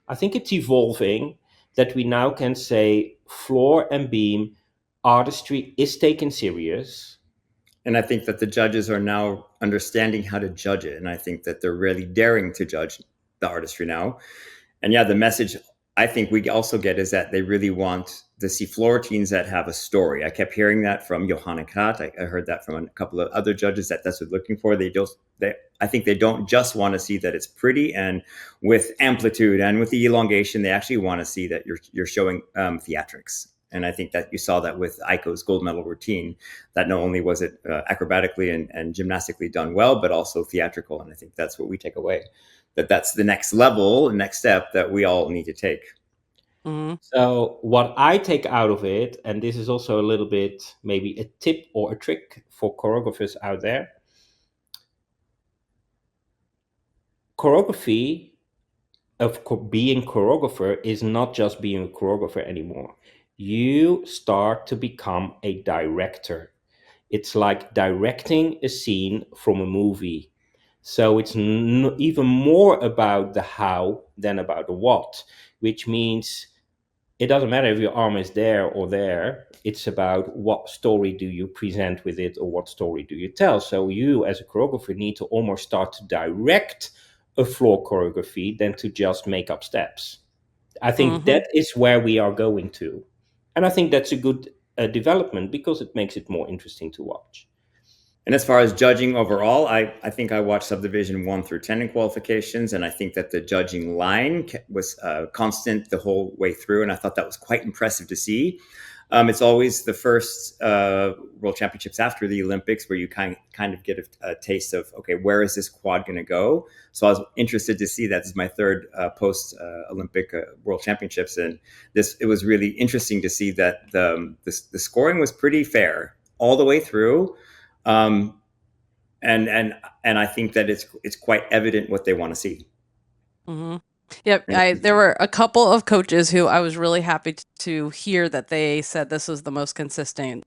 I think it's evolving, that we now can say floor and beam, artistry is taken serious. And I think that the judges are now understanding how to judge it. And I think that they're really daring to judge the artistry now. And yeah, the message I think we also get is that they really want to see floor routines that have a story. I kept hearing that from Johanna Krat. I heard that from a couple of other judges that's what they're looking for. I think they don't just want to see that it's pretty and with amplitude and with the elongation. They actually want to see that you're showing theatrics. And I think that you saw that with Aiko's gold medal routine, that not only was it acrobatically and gymnastically done well, but also theatrical. And I think that's what we take away. That's the next level, next step that we all need to take. Mm-hmm. So what I take out of it, and this is also a little bit maybe a tip or a trick for choreographers out there. Choreography of being choreographer is not just being a choreographer anymore. You start to become a director. It's like directing a scene from a movie. So it's even more about the how than about the what, which means it doesn't matter if your arm is there or there. It's about what story do you present with it or what story do you tell. So you as a choreographer need to almost start to direct a floor choreography than to just make up steps. I think that is where we are going to. And I think that's a good development because it makes it more interesting to watch. And as far as judging overall, I think I watched Subdivision 1 through 10 in qualifications, and I think that the judging line was constant the whole way through, and I thought that was quite impressive to see. It's always the first World Championships after the Olympics where you kind of get a taste of, okay, where is this quad going to go? So I was interested to see that. This is my third post-Olympic World Championships, and it was really interesting to see that the scoring was pretty fair all the way through. And I think that it's quite evident what they want to see. Mm-hmm. Yep. There were a couple of coaches who I was really happy to hear that they said this was the most consistent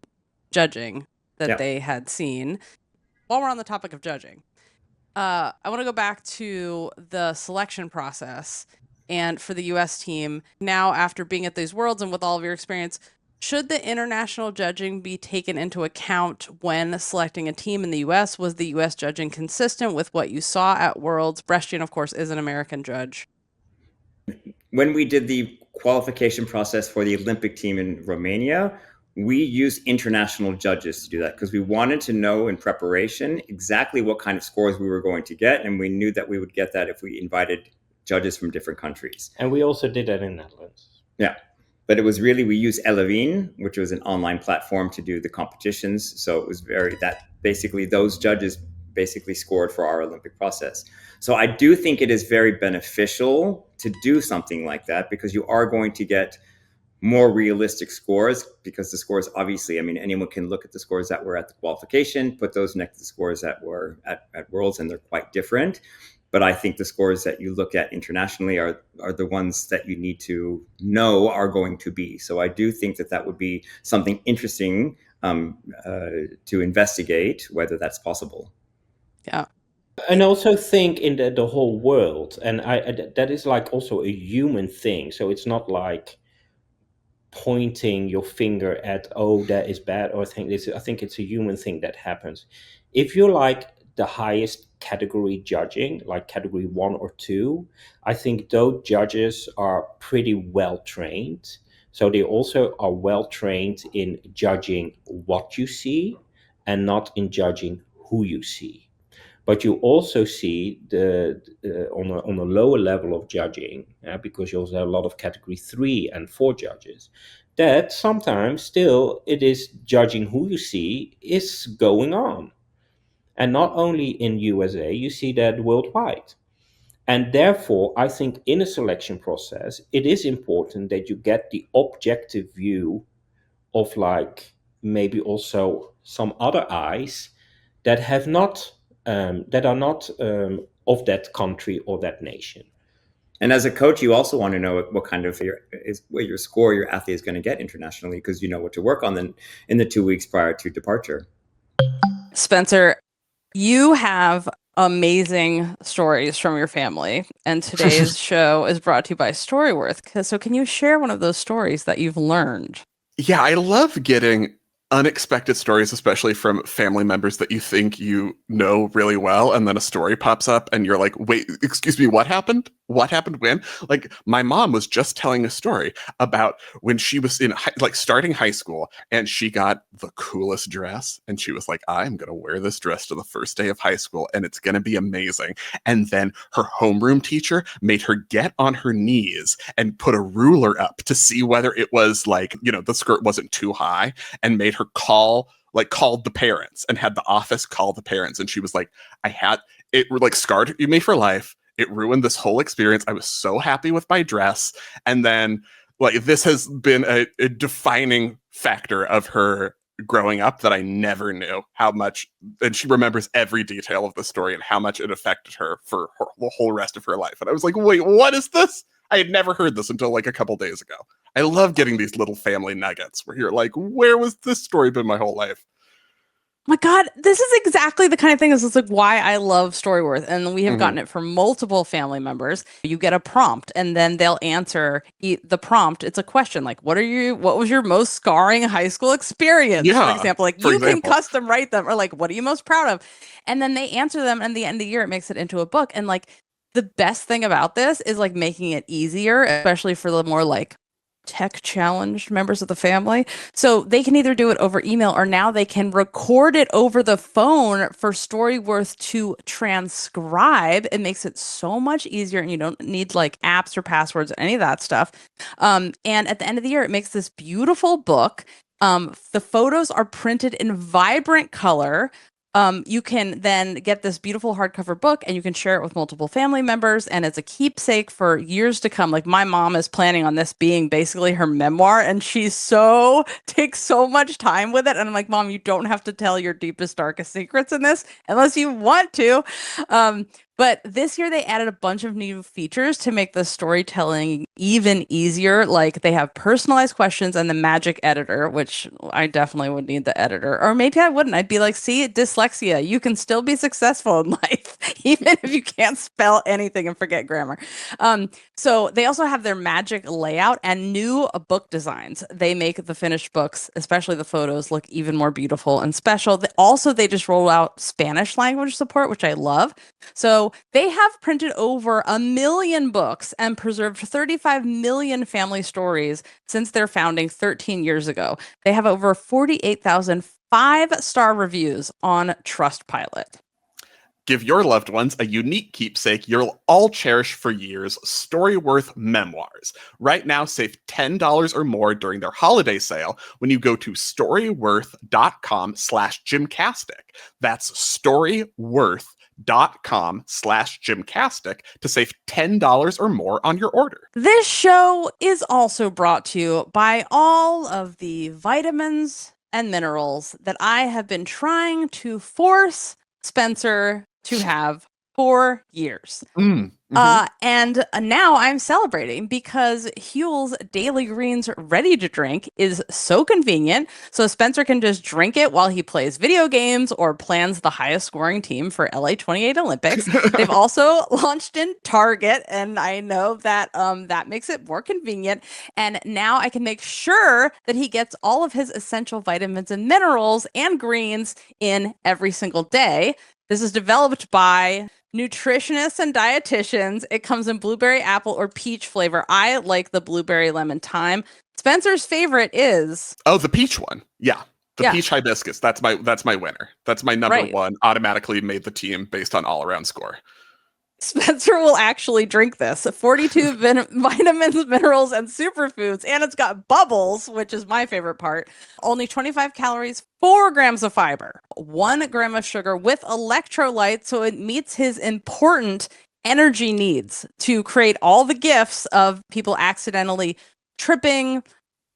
judging that they had seen. While we're on the topic of judging, I want to go back to the selection process. And for the U.S. team, now after being at these Worlds and with all of your experience, should the international judging be taken into account when selecting a team in the U.S.? Was the U.S. judging consistent with what you saw at Worlds? Brescian, of course, is an American judge. When we did the qualification process for the Olympic team in Romania, we used international judges to do that because we wanted to know in preparation exactly what kind of scores we were going to get. And we knew that we would get that if we invited judges from different countries. And we also did that in Netherlands. Yeah. But it was really, we used Elevine, which was an online platform to do the competitions. So it was basically those judges basically scored for our Olympic process. So I do think it is very beneficial to do something like that, because you are going to get more realistic scores, because the scores, obviously, I mean, anyone can look at the scores that were at the qualification, put those next to the scores that were at Worlds, and they're quite different. But I think the scores that you look at internationally are the ones that you need to know are going to be. So I do think that would be something interesting to investigate, whether that's possible. Yeah. And also think in the whole world, and that is like also a human thing. So it's not like pointing your finger at, oh, that is bad, or I think it's a human thing that happens. If you're like the highest category judging, like category 1 or 2, I think those judges are pretty well trained. So they also are well trained in judging what you see and not in judging who you see. But you also see on a lower level of judging, because you also have a lot of category 3 and 4 judges, that sometimes still it is judging who you see is going on. And not only in USA, you see that worldwide. And therefore, I think in a selection process, it is important that you get the objective view of like maybe also some other eyes that have not that are not of that country or that nation. And as a coach, you also want to know what kind of what your score your athlete is going to get internationally, because you know what to work on then in the 2 weeks prior to departure. Spencer, you have amazing stories from your family, and today's show is brought to you by Storyworth. So can you share one of those stories that you've learned? Yeah, I love getting unexpected stories, especially from family members that you think you know really well, and then a story pops up and you're like, wait, excuse me, what happened? What happened when? Like, my mom was just telling a story about when she was in starting high school, and she got the coolest dress, and she was like, I'm gonna wear this dress to the first day of high school and it's gonna be amazing. And then her homeroom teacher made her get on her knees and put a ruler up to see whether it was like, the skirt wasn't too high, and made her called the parents and had the office call the parents. And she was like, it scarred me for life. It ruined this whole experience. I was so happy with my dress. And then this has been a defining factor of her growing up that I never knew how much, and she remembers every detail of the story and how much it affected her for the whole rest of her life. And I was like, wait, what is this? I had never heard this until a couple days ago. I love getting these little family nuggets where you're like, where was this story been my whole life? My God, this is exactly the kind of thing. This is why I love Storyworth, and we have gotten it from multiple family members. You get a prompt, and then they'll answer the prompt. It's a question like, what was your most scarring high school experience? Yeah, for example, can custom write them, or what are you most proud of? And then they answer them, and at the end of the year, it makes it into a book. And the best thing about this is making it easier, especially for the more tech challenged members of the family. So they can either do it over email, or now they can record it over the phone for Storyworth to transcribe. It makes it so much easier, and you don't need apps or passwords or any of that stuff. And at the end of the year, it makes this beautiful book. The photos are printed in vibrant color. You can then get this beautiful hardcover book, and you can share it with multiple family members, and it's a keepsake for years to come. My mom is planning on this being basically her memoir, and she takes so much time with it. And I'm like, Mom, you don't have to tell your deepest, darkest secrets in this unless you want to. But this year they added a bunch of new features to make the storytelling even easier. They have personalized questions and the magic editor, which I definitely would need the editor. Or maybe I wouldn't. I'd be like, see, dyslexia. You can still be successful in life, even if you can't spell anything and forget grammar. So they also have their magic layout and new book designs. They make the finished books, especially the photos, look even more beautiful and special. They just rolled out Spanish language support, which I love. So they have printed over 1 million books and preserved 35 million family stories since their founding 13 years ago. They have over 48,000 5-star reviews on Trustpilot. Give your loved ones a unique keepsake you'll all cherish for years, Storyworth memoirs. Right now, save $10 or more during their holiday sale when you go to storyworth.com/gymcastic. That's storyworth.com/gymcastic to save $10 or more on your order. This show is also brought to you by all of the vitamins and minerals that I have been trying to force Spencer to have for years. And now I'm celebrating because Huel's Daily Greens Ready to Drink is so convenient. So Spencer can just drink it while he plays video games or plans the highest scoring team for LA 28 Olympics. They've also launched in Target, and I know that that makes it more convenient. And now I can make sure that he gets all of his essential vitamins and minerals and greens in every single day. This is developed by nutritionists and dietitians. It comes in blueberry, apple, or peach flavor. I like the blueberry lemon thyme. Spencer's favorite is the peach one. Yeah. Peach hibiscus. That's my winner. That's my number one. Automatically made the team based on all-around score. Spencer will actually drink this. 42 vitamins, minerals, and superfoods. And it's got bubbles, which is my favorite part. Only 25 calories, 4 grams of fiber, 1 gram of sugar with electrolytes. So it meets his important energy needs to create all the gifts of people accidentally tripping,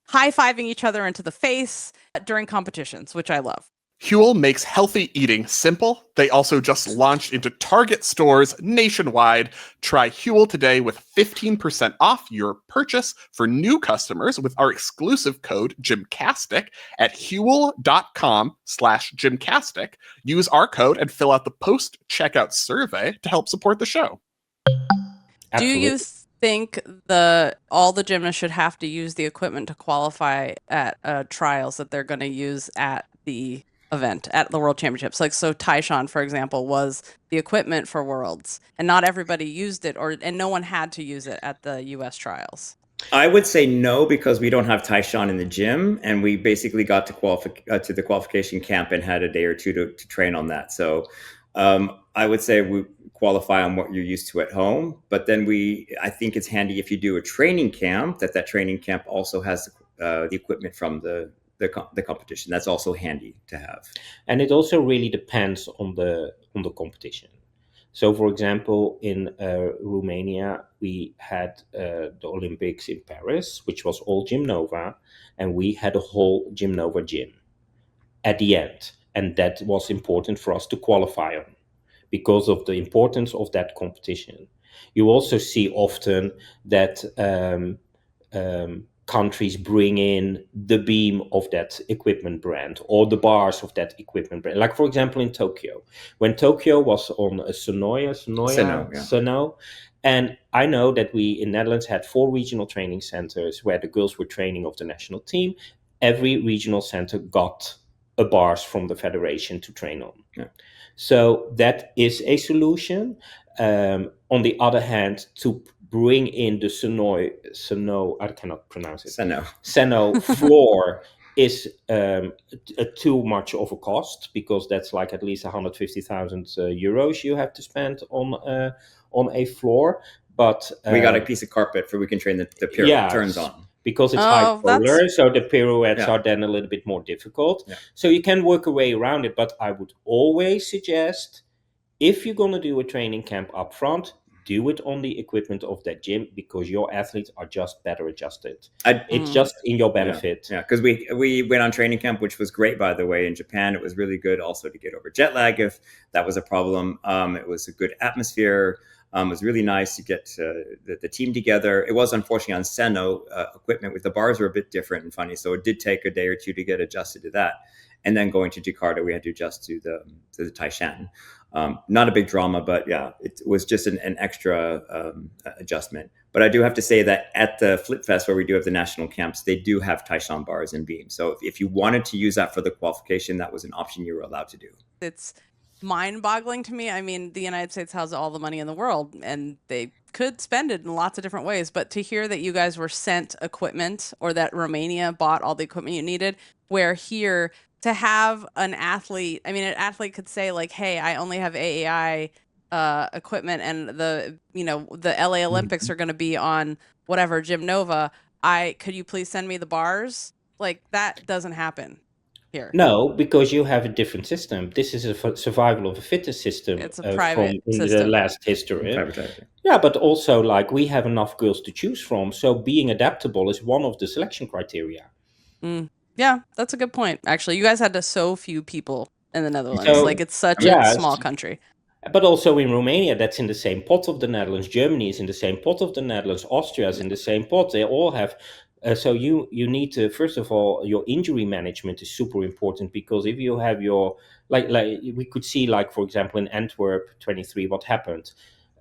high-fiving each other into the face during competitions, which I love. Huel makes healthy eating simple. They also just launched into Target stores nationwide. Try Huel today with 15% off your purchase for new customers with our exclusive code Gymcastic at huel.com/Gymcastic. Use our code and fill out the post-checkout survey to help support the show. Absolutely. Do you think all the gymnasts should have to use the equipment to qualify at trials that they're going to use at the event at the World Championships? Like, so Taishan, for example, was the equipment for Worlds, and not everybody used it, and no one had to use it at the US trials. I would say no, because we don't have Taishan in the gym, and we basically got to to the qualification camp and had a day or two to train on that. So I would say we qualify on what you're used to at home, but then I think it's handy if you do a training camp that training camp also has the equipment from the competition. That's also handy to have. And it also really depends on the competition. So, for example, in Romania, we had the Olympics in Paris, which was all Gymnova, and we had a whole Gymnova gym at the end. And that was important for us to qualify on because of the importance of that competition. You also see often that countries bring in the beam of that equipment brand or the bars of that equipment brand. Like, for example, in Tokyo. When Tokyo was on Seno. And I know that we in Netherlands had 4 regional training centers where the girls were training of the national team. Every regional center got a bars from the federation to train on. Yeah. So that is a solution. On the other hand, to bring in the Seno, I cannot pronounce it. Seno floor is too much of a cost, because that's like at least 150,000 euros you have to spend on a floor. But we got a piece of carpet for we can train the pirouette turns on. Because it's high roller, so the pirouettes are then a little bit more difficult. Yeah. So you can work a way around it, but I would always suggest, if you're going to do a training camp up front, do it on the equipment of that gym, because your athletes are just better adjusted. It's just in your benefit. Yeah, because we went on training camp, which was great, by the way, in Japan. It was really good also to get over jet lag if that was a problem. It was a good atmosphere. It was really nice to get the team together. It was unfortunately on Seno equipment with the bars were a bit different and funny. So it did take a day or two to get adjusted to that. And then going to Jakarta, we had to adjust to the Taishan. Not a big drama, but yeah, it was just an extra adjustment. But I do have to say that at the Flip Fest, where we do have the national camps, they do have Taishan bars and beams. So if you wanted to use that for the qualification, that was an option you were allowed to do. It's mind-boggling to me. I mean, the United States has all the money in the world, and they could spend it in lots of different ways. But to hear that you guys were sent equipment, or that Romania bought all the equipment you needed, where here to have an athlete, I mean, an athlete could say like, "Hey, I only have AAI equipment, and the LA Olympics are going to be on whatever Gym Nova. Could you please send me the bars?" Like, that doesn't happen here. No, because you have a different system. This is a survival of the fittest system. It's a private from system. the last history. Privatizing. Yeah, but also like we have enough girls to choose from, so being adaptable is one of the selection criteria. Yeah, that's a good point. Actually, you guys had so few people in the Netherlands. So, like, it's such yeah, a small country. But also in Romania, that's in the same pot of the Netherlands. Germany is in the same pot of the Netherlands. Austria is in the same pot. They all have. So you need to, first of all, your injury management is super important, because if you have your like we could see, like, for example, in Antwerp 23, what happened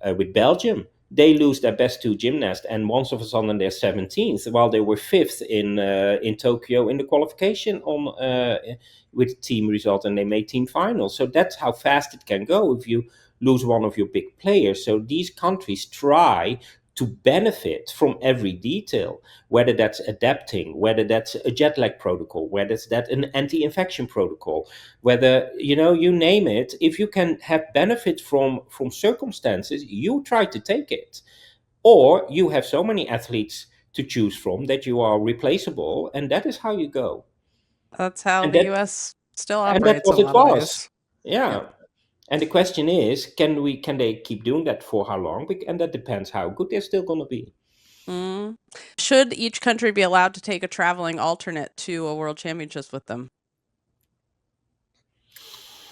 with Belgium. They lose their best two gymnasts, and once of a sudden they're 17th, while they were 5th in Tokyo in the qualification with team result, and they made team finals. So that's how fast it can go if you lose one of your big players. So these countries try to benefit from every detail, whether that's adapting, whether that's a jet lag protocol, whether that's an anti-infection protocol, whether, you name it. If you can have benefit from circumstances, you try to take it. Or you have so many athletes to choose from that you are replaceable, and that is how you go. That's how the US still operates. And that was in a it lot of was. ways. Yeah. And the question is, can they keep doing that for how long? And that depends how good they're still going to be. Should each country be allowed to take a traveling alternate to a world championships with them?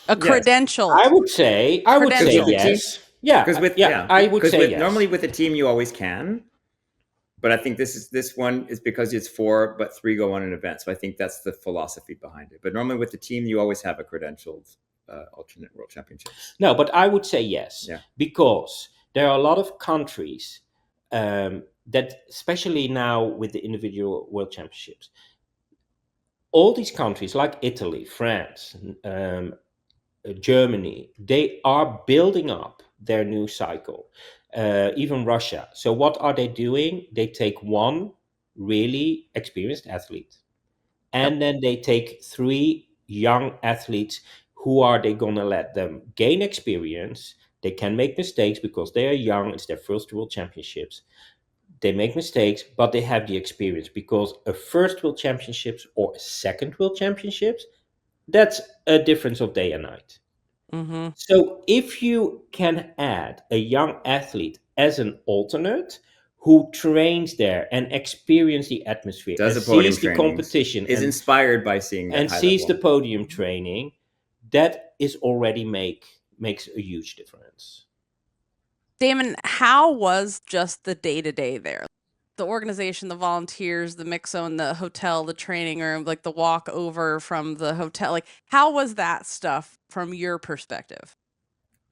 Credential. I would say yes. Yeah, I would say yes. Normally with a team you always can, but I think this one is because it's 4, but 3 go on an event. So I think that's the philosophy behind it. But normally with the team you always have a credentialed alternate world championships. No, but I would say yes, because there are a lot of countries that, especially now with the individual world championships, all these countries like Italy, France, Germany, they are building up their new cycle. Even Russia. So what are they doing? They take one really experienced athlete, and then they take 3 young athletes. Who are they going to let them gain experience? They can make mistakes because they are young. It's their first world championships. They make mistakes, but they have the experience, because a first world championships or a second world championships, that's a difference of day and night. So if you can add a young athlete as an alternate who trains there and experience the atmosphere, does and the podium sees the training, competition, is inspired by seeing that, and sees the podium training, that is already makes a huge difference. Daymon, how was just the day-to-day there? The organization, the volunteers, the mix zone, the hotel, the training room, like the walk over from the hotel, like, how was that stuff from your perspective?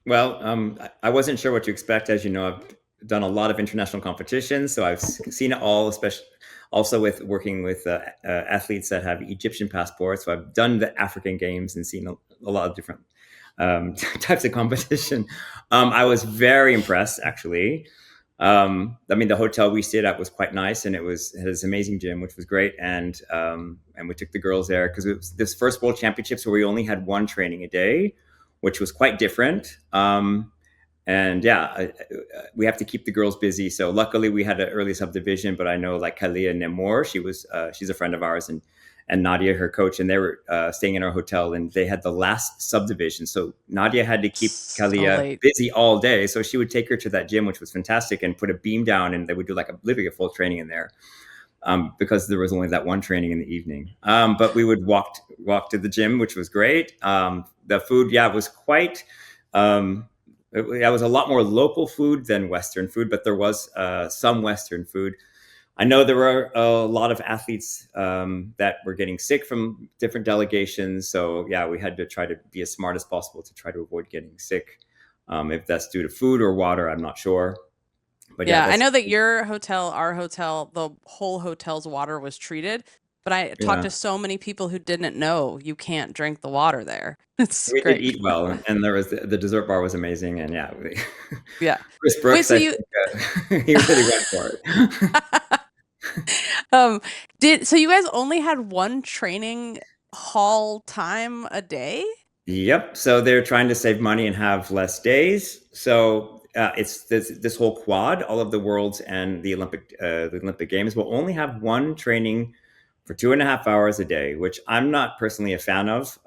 Well, I wasn't sure what to expect. As you know, I've done a lot of international competitions, so I've seen it all, especially also with working with athletes that have Egyptian passports. So I've done the African Games and seen a lot of different types of competition. I was very impressed, actually. I mean, the hotel we stayed at was quite nice, and it had this amazing gym, which was great. And we took the girls there because it was this first World Championships where we only had 1 training a day, which was quite different. We have to keep the girls busy. So luckily we had an early subdivision, but I know like Camilla Nemor, she's a friend of ours, and Nadia, her coach, and they were staying in our hotel, and they had the last subdivision. So Nadia had to keep Camilla busy all day. So she would take her to that gym, which was fantastic, and put a beam down, and they would do like literally a full training in there. Because there was only that 1 training in the evening. But we would walk to the gym, which was great. The food, was quite, it was a lot more local food than Western food, but there was some Western food. I know there were a lot of athletes that were getting sick from different delegations. So we had to try to be as smart as possible to try to avoid getting sick. If that's due to food or water, I'm not sure. But I know that your hotel, our hotel, the whole hotel's water was treated. but I talked Yeah. to so many people who didn't know you can't drink the water there. It's We great. did eat well, and there was the dessert bar was amazing, and yeah, Yeah. Chris Brooks, so I you think, he really went for it. so you guys only had one training hall time a day? Yep. So they're trying to save money and have less days. So it's this whole quad, all of the worlds and the Olympic Games will only have one training for 2.5 hours a day, which I'm not personally a fan of.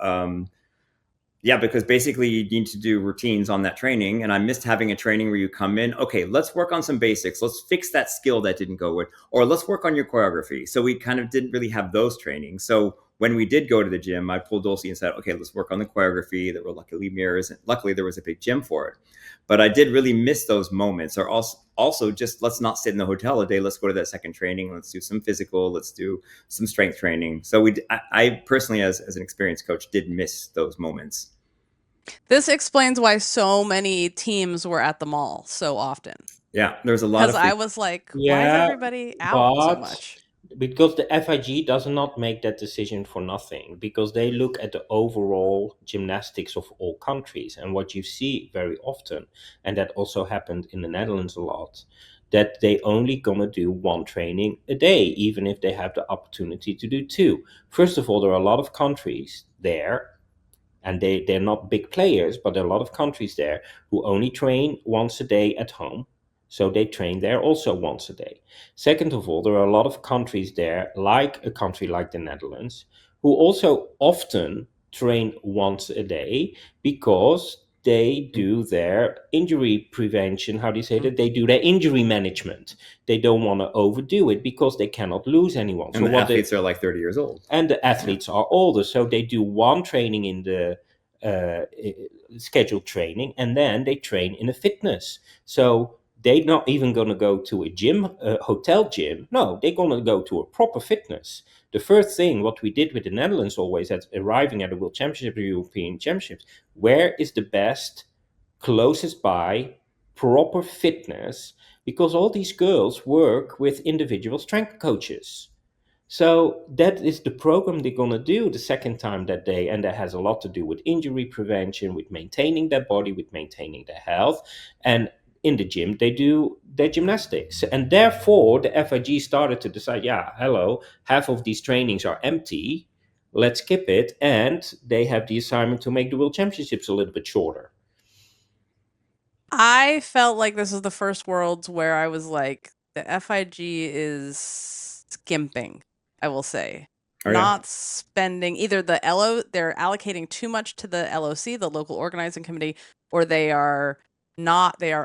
Because basically you need to do routines on that training. And I missed having a training where you come in, okay, let's work on some basics. Let's fix that skill that didn't go with, or let's work on your choreography. So we kind of didn't really have those trainings. So when we did go to the gym, I pulled Dulcie and said, okay, let's work on the choreography. There were luckily mirrors, and luckily there was a big gym for it. But I did really miss those moments. Or also just let's not sit in the hotel a day. Let's go to that second training. Let's do some physical. Let's do some strength training. So I personally, as an experienced coach, did miss those moments. This explains why so many teams were at the mall so often. Yeah, there's a lot of. Because I was like, why is everybody out so much? Because the FIG does not make that decision for nothing, because they look at the overall gymnastics of all countries. And what you see very often, and that also happened in the Netherlands a lot, that they only gonna do one training a day, even if they have the opportunity to do two. First of all, there are a lot of countries there, and they're not big players, but there are a lot of countries there who only train once a day at home. So they train there also once a day. Second of all, there are a lot of countries there, like a country like the Netherlands, who also often train once a day because they do their injury prevention. How do you say that? They do their injury management. They don't want to overdo it because they cannot lose anyone. And so the athletes are like 30 years old. And the athletes are older. So they do one training in the scheduled training, and then they train in a fitness. So they're not even going to go to a gym, a hotel gym. No, they're going to go to a proper fitness. The first thing, what we did with the Netherlands always at arriving at the World Championship, the European Championships, where is the best, closest by, proper fitness? Because all these girls work with individual strength coaches. So that is the program they're going to do the second time that day. And that has a lot to do with injury prevention, with maintaining their body, with maintaining their health. And in the gym, they do their gymnastics. And therefore, the FIG started to decide, half of these trainings are empty. Let's skip it. And they have the assignment to make the World Championships a little bit shorter. I felt like this was the first Worlds where I was like, the FIG is skimping, I will say. Not spending either they're allocating too much to the LOC, the local organizing committee, or they are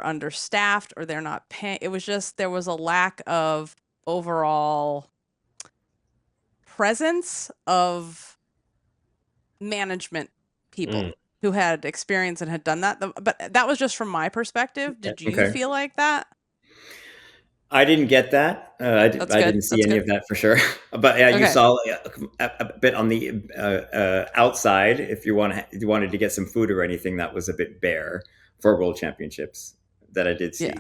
understaffed, or they're not paying. It was just, there was a lack of overall presence of management people who had experience and had done that. But that was just from my perspective. Did you feel like that? I didn't get that. I didn't see any of that for sure. But you saw a bit on the outside. If you wanted to get some food or anything, that was a bit bare for World Championships that I did see.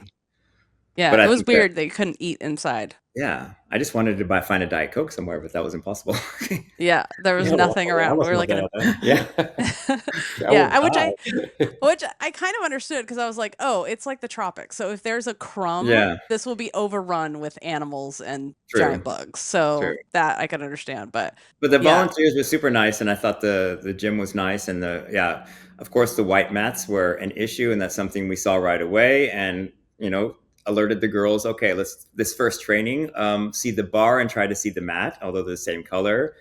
Yeah, but it was weird they couldn't eat inside. Yeah, I just wanted to find a Diet Coke somewhere, but that was impossible. Yeah, there was nothing around. We were like, which I kind of understood, because I was like, oh, it's like the tropics. So if there's a crumb, this will be overrun with animals and giant bugs. So that I can understand. But the volunteers were super nice, and I thought the gym was nice, and of course the white mats were an issue, and that's something we saw right away, and alerted the girls, okay, let's this first training, see the bar and try to see the mat, although they're the same color.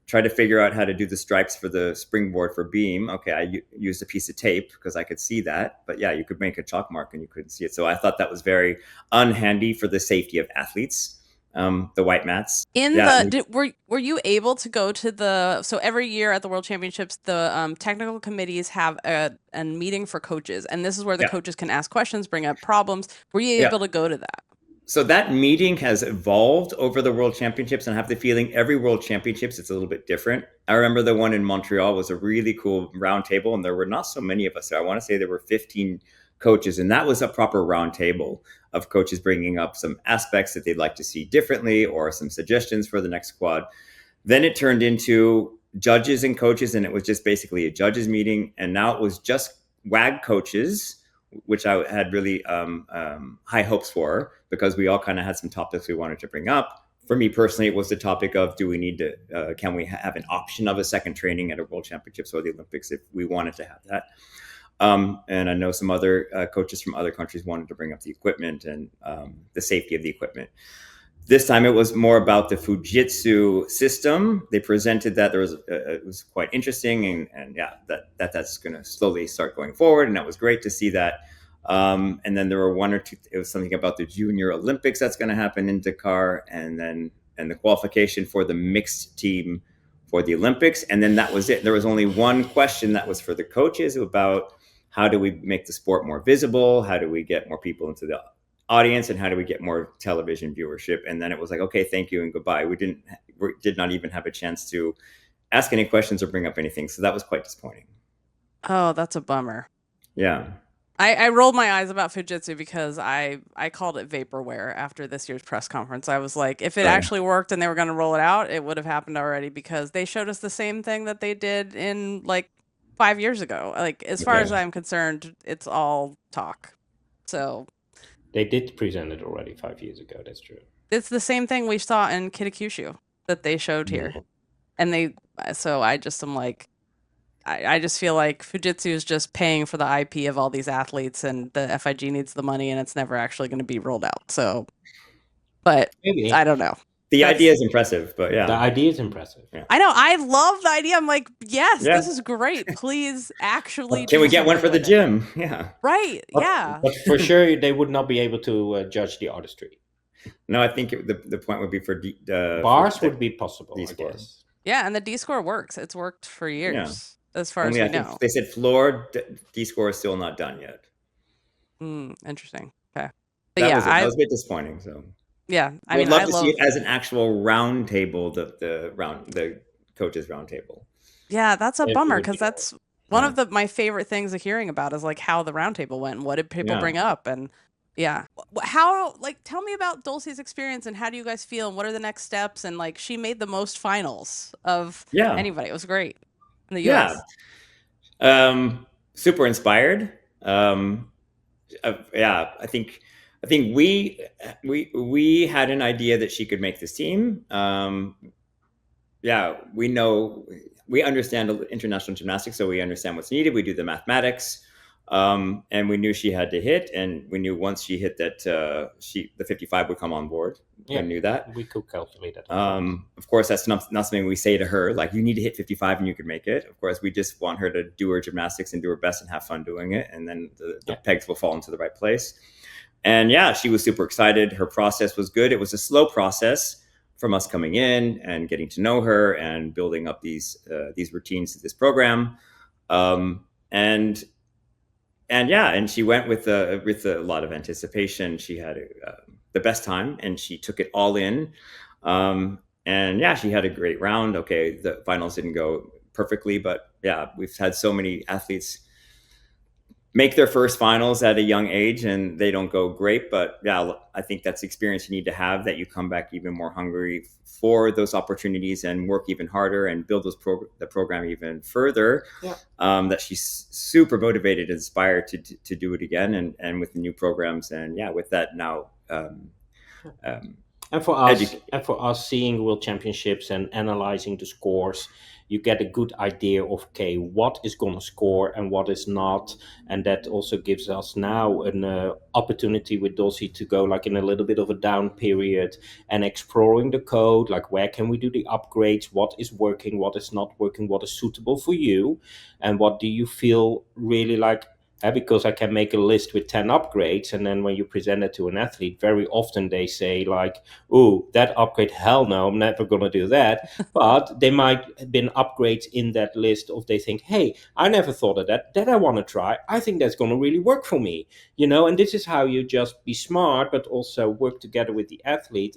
Try to figure out how to do the stripes for the springboard for beam. Okay, I used a piece of tape because I could see that, but you could make a chalk mark and you couldn't see it. So I thought that was very unhandy for the safety of athletes. The white mats. Were you able to go to so every year at the World Championships, the technical committees have a meeting for coaches, and this is where the coaches can ask questions, bring up problems. Were you able to go to that? So that meeting has evolved over the World Championships, and I have the feeling every World Championships it's a little bit different. I remember the one in Montreal was a really cool round table, and there were not so many of us there. I want to say there were 15 coaches, and that was a proper round table of coaches bringing up some aspects that they'd like to see differently or some suggestions for the next squad. Then it turned into judges and coaches, and it was just basically a judges meeting. And now it was just WAG coaches, which I had really high hopes for, because we all kind of had some topics we wanted to bring up. For me personally, it was the topic of, do we need to, can we have an option of a second training at a World Championships or the Olympics if we wanted to have that? And I know some other coaches from other countries wanted to bring up the equipment and the safety of the equipment. This time it was more about the Fujitsu system. They presented that it was quite interesting, and yeah, that's going to slowly start going forward, and that was great to see that. And then there were one or two. It was something about the Junior Olympics that's going to happen in Dakar, and the qualification for the mixed team for the Olympics, and then that was it. There was only one question that was for the coaches about how do we make the sport more visible, how do we get more people into the audience, and how do we get more television viewership. And then it was like, okay, thank you and goodbye. We did not even have a chance to ask any questions or bring up anything, so that was quite disappointing. Oh, that's a bummer. Yeah. I rolled my eyes about Fujitsu because I called it Vaporware after this year's press conference. I was like, if it actually worked and they were going to roll it out, it would have happened already, because they showed us the same thing that they did in like 5 years ago. Like, as far as I'm concerned, it's all talk. So they did present it already 5 years ago. That's true. It's the same thing we saw in Kitakyushu that they showed here. And so I just am like, I just feel like Fujitsu is just paying for the IP of all these athletes, and the FIG needs the money, and it's never actually going to be rolled out. So, but maybe. I don't know. The idea is impressive, but yeah. The idea is impressive. Yeah. I know. I love the idea. I'm like, yes, this is great. Please actually. Can we get one for the gym? Yeah. Right. Yeah. But for sure, they would not be able to judge the artistry. No, I think the point would be for bars would be possible, D-score. I guess. Yeah, and the D-score works. It's worked for years. As far Only as we I know. think they said floor D-score is still not done yet. Interesting. Okay. But that was a bit disappointing. So yeah, I would love to see it as an actual round table, the coaches round table. Yeah, that's a bummer, because that's one of my favorite things of hearing about is like how the round table went and what did people bring up, and how, like, tell me about Dulce's experience and how do you guys feel and what are the next steps, and like she made the most finals of anybody. It was great. In the US. Super inspired. I think we had an idea that she could make this team. We understand international gymnastics, so we understand what's needed. We do the mathematics, and we knew she had to hit, and we knew once she hit that, the 55 would come on board. Yeah, we knew that. We could calculate that. Of course, that's not something we say to her, like, you need to hit 55 and you can make it. Of course, we just want her to do her gymnastics and do her best and have fun doing it. And then the pegs will fall into the right place. And she was super excited. Her process was good. It was a slow process from us coming in and getting to know her and building up these routines to this program. And she went with a lot of anticipation. She had the best time, and she took it all in. She had a great round. Okay, the finals didn't go perfectly, but we've had so many athletes make their first finals at a young age and they don't go great. But I think that's the experience you need to have, that you come back even more hungry for those opportunities and work even harder and build the program even further. That she's super motivated and inspired to do it again, and with the new programs, and with that now. And for us seeing World Championships and analyzing the scores, you get a good idea of, okay, what is going to score and what is not. And that also gives us now an opportunity with Dulce to go like in a little bit of a down period and exploring the code, like where can we do the upgrades, what is working, what is not working, what is suitable for you, and what do you feel really like. Because I can make a list with 10 upgrades, and then when you present it to an athlete, very often they say like, oh, that upgrade, hell no, I'm never going to do that. But they might have been upgrades in that list of they think, hey, I never thought of that I want to try. I think that's going to really work for me, and this is how you just be smart, but also work together with the athlete,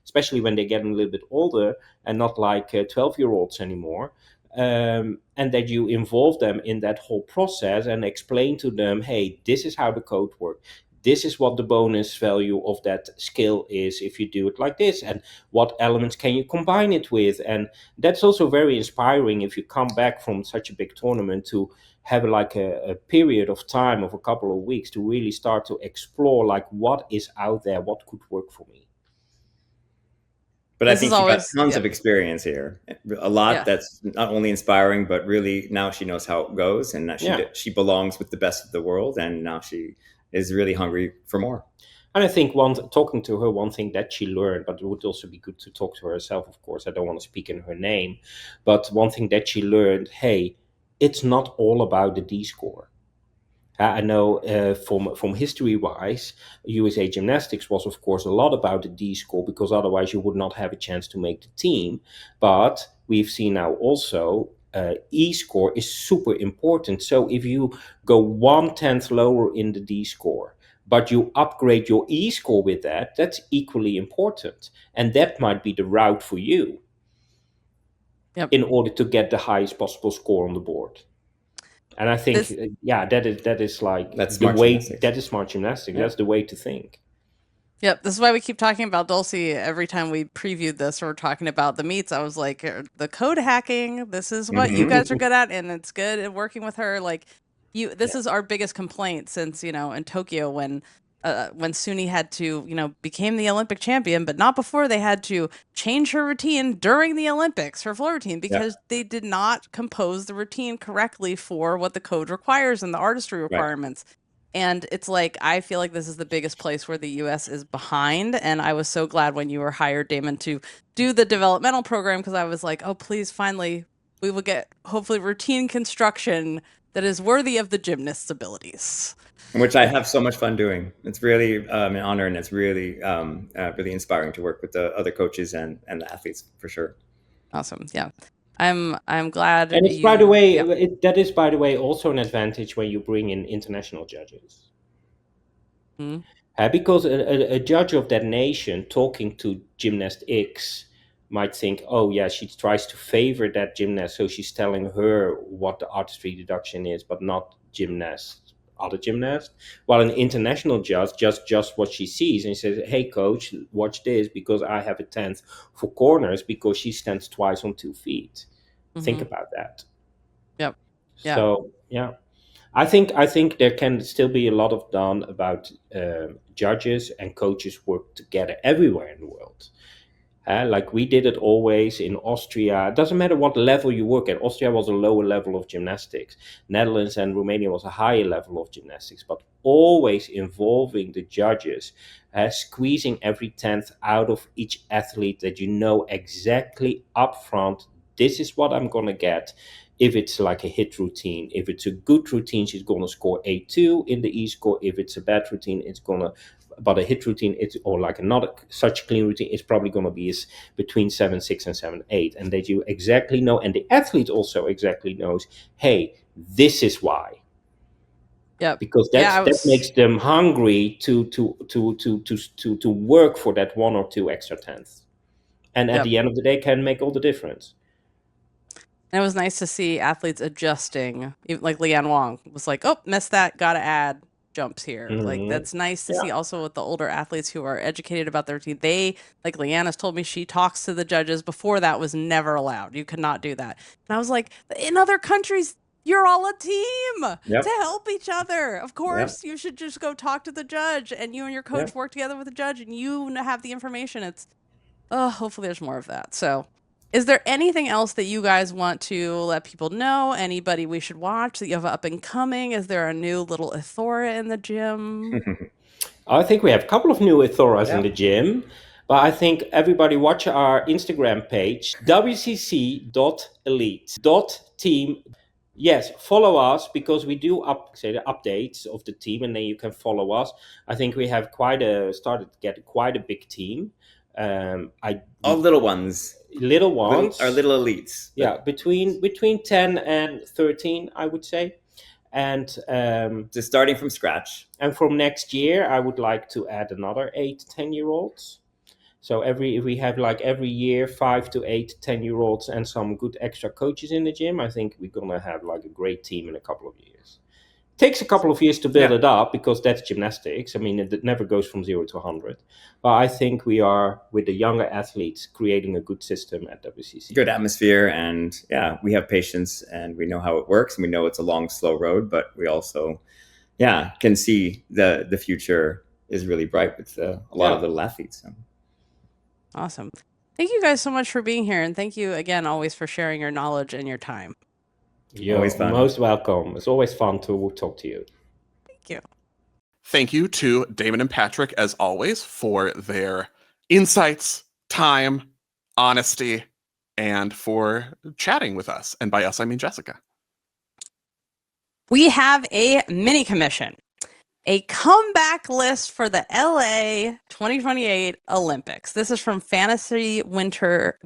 especially when they get a little bit older and not like 12-year-olds anymore. And that you involve them in that whole process and explain to them, hey, this is how the code works. this is what the bonus value of that skill is if you do it like this, and what elements can you combine it with. And that's also very inspiring if you come back from such a big tournament to have like a period of time of a couple of weeks to really start to explore like what is out there, what could work for me. But This I think is she always- got tons yeah. of experience here. A lot Yeah. that's not only inspiring, but really now she knows how it goes, and that she belongs with the best of the world, and now she is really hungry for more. And I think talking to her, one thing that she learned, but it would also be good to talk to her herself, of course. I don't want to speak in her name. But one thing that she learned, hey, it's not all about the D-score. I know from history-wise, USA Gymnastics was, of course, a lot about the D-score, because otherwise you would not have a chance to make the team. But we've seen now also E-score is super important. So if you go 1/10 lower in the D-score, but you upgrade your E-score with that, that's equally important. And that might be the route for you in order to get the highest possible score on the board. And I think, that is like that's the smart way. gymnastics. That is smart gymnastics. Yeah. That's the way to think. Yep, this is why we keep talking about Dulcie every time we previewed this or we're talking about the meets. I was like, the code hacking, this is what you guys are good at, and it's good at working with her. Like, this is our biggest complaint since, in Tokyo when Suni had to, became the Olympic champion, but not before they had to change her routine during the Olympics, her floor routine, because they did not compose the routine correctly for what the code requires and the artistry requirements. Right. And it's like, I feel like this is the biggest place where the U.S. is behind. And I was so glad when you were hired, Daymon, to do the developmental program, because I was like, oh, please, finally, we will get, hopefully, routine construction that is worthy of the gymnast's abilities. Which I have so much fun doing. It's really an honor, and it's really, really inspiring to work with the other coaches and the athletes, for sure. Awesome. Yeah. I'm glad. And it's, by the way, that is, by the way, also an advantage when you bring in international judges. Because a judge of that nation talking to gymnast X might think, oh yeah, she tries to favor that gymnast, so she's telling her what the artistry deduction is, but not other gymnast. While an international judge just what she sees and says, hey coach, watch this, because I have a 10th for corners because she stands twice on 2 feet. Think about that. Yep. Yeah. So I think there can still be a lot of done about judges and coaches work together everywhere in the world. Like we did it always in Austria. It doesn't matter what level you work at. Austria was a lower level of gymnastics. Netherlands and Romania was a higher level of gymnastics, but always involving the judges, squeezing every 10th out of each athlete, that you know exactly upfront, this is what I'm going to get. If it's like a hit routine, if it's a good routine, she's going to score A2 in the E-score. If it's a bad routine, it's going to, but a hit routine, or like not such clean routine, it's probably going to be between 7.6 and 7.8. And that you exactly know, and the athlete also exactly knows, hey, this is why. Yeah, because that makes them hungry to work for that 1 or 2 extra tenths, and at the end of the day, can make all the difference. And it was nice to see athletes adjusting, like Leanne Wong was like, oh, missed that, gotta add jumps here. Like, that's nice to see also with the older athletes who are educated about their routine. They, like Leanne has told me, she talks to the judges. Before that was never allowed. You could not do that. And I was like, in other countries, you're all a team to help each other. Of course, you should just go talk to the judge, and you and your coach work together with the judge, and you have the information. It's, hopefully there's more of that. So is there anything else that you guys want to let people know? Anybody we should watch that you have up and coming? Is there a new little Ithora in the gym? I think we have a couple of new Ithoras in the gym, but I think everybody watch our Instagram page, wcc.elite.team. Yes, follow us, because we do the updates of the team, and then you can follow us. I think we have started to get quite a big team. All little ones. Little ones. Our little elites. Yeah, between 10 and 13, I would say. And just starting from scratch. And from next year, I would like to add another 8 10-year-olds. So we have like every year 5 to 8 10-year-olds and some good extra coaches in the gym, I think we're gonna have like a great team in a couple of years. Takes a couple of years to build it up because that's gymnastics. I mean, it never goes from 0 to 100. But I think we are, with the younger athletes, creating a good system at WCC. Good atmosphere, and we have patience, and we know how it works, and we know it's a long, slow road, but we also, can see the future is really bright with a lot of little athletes. So. Awesome. Thank you guys so much for being here, and thank you again always for sharing your knowledge and your time. You're most welcome. It's always fun to talk to you. Thank you. Thank you to Daymon and Patrick, as always, for their insights, time, honesty, and for chatting with us. And by us, I mean Jessica. We have a mini commission, a comeback list for the LA 2028 Olympics. This is from Fantasy Winner.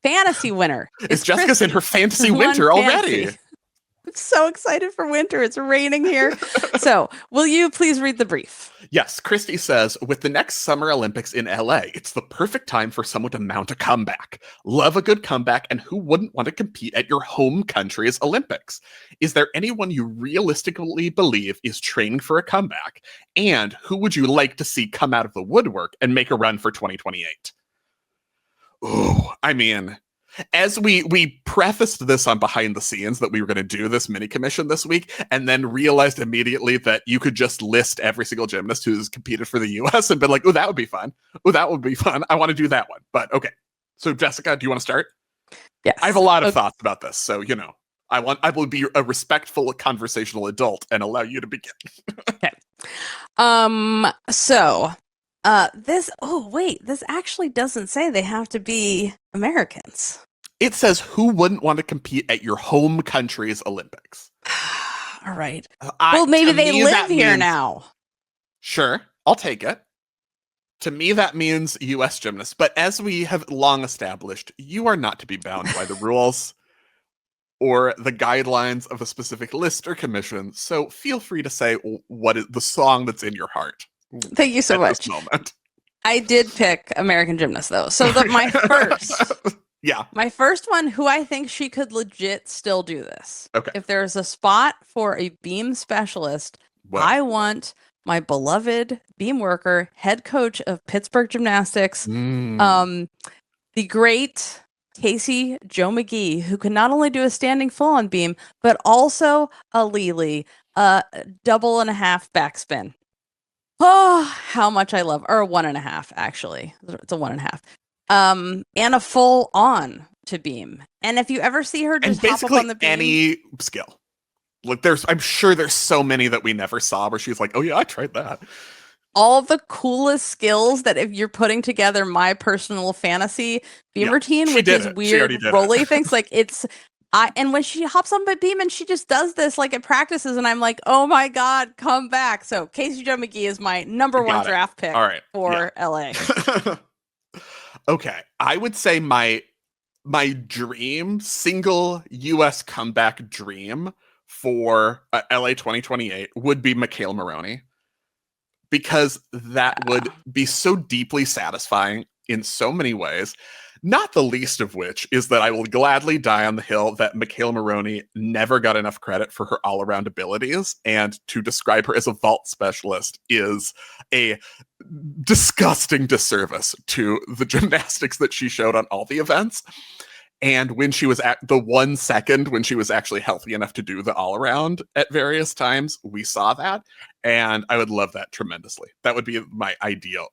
It's Jessica's in her fantasy winter already. I'm so excited for winter. It's raining here. So, will you please read the brief? Yes, Christy says, with the next Summer Olympics in LA, it's the perfect time for someone to mount a comeback. Love a good comeback, and who wouldn't want to compete at your home country's Olympics? Is there anyone you realistically believe is training for a comeback? And who would you like to see come out of the woodwork and make a run for 2028? Ooh, I mean, as we prefaced this on behind the scenes that we were going to do this mini commission this week, and then realized immediately that you could just list every single gymnast who's competed for the US and been like, oh, that would be fun. Oh, that would be fun. I want to do that one. But okay. So Jessica, do you want to start? Yes. I have a lot of thoughts about this. So, I will be a respectful conversational adult and allow you to begin. Okay. This actually doesn't say they have to be Americans. It says who wouldn't want to compete at your home country's Olympics. All right. Well, maybe they live here now. Sure, I'll take it. To me, that means U.S. gymnasts. But as we have long established, you are not to be bound by the rules or the guidelines of a specific list or commission. So feel free to say what is the song that's in your heart. Thank you so much. I did pick American gymnast, though. So my first... My first one, who I think she could legit still do this. Okay. If there's a spot for a beam specialist, I want my beloved beam worker, head coach of Pittsburgh Gymnastics, the great Casey Jo McGee, who can not only do a standing full on beam, but also a Lili, a 1.5 backspin. Oh, how much I love, or a 1.5, actually. It's a 1.5. And a full on to beam. And if you ever see her just hop up on the beam, any skill. Look, I'm sure there's so many that we never saw where she's like, oh yeah, I tried that. All the coolest skills that if you're putting together my personal fantasy beam routine, which is weird rolly things, like and when she hops on my beam and she just does this like at practices, and I'm like, oh my God, come back. So Casey Jo McGee is my number one draft pick for LA. Okay, I would say my dream single US comeback dream for LA 2028 would be Mikhail Maroney, because that would be so deeply satisfying in so many ways. Not the least of which is that I will gladly die on the hill that Mikhail Maroney never got enough credit for her all-around abilities, and to describe her as a vault specialist is a disgusting disservice to the gymnastics that she showed on all the events. And when she was at the 1 second when she was actually healthy enough to do the all-around at various times, we saw that, and I would love that tremendously. That would be my ideal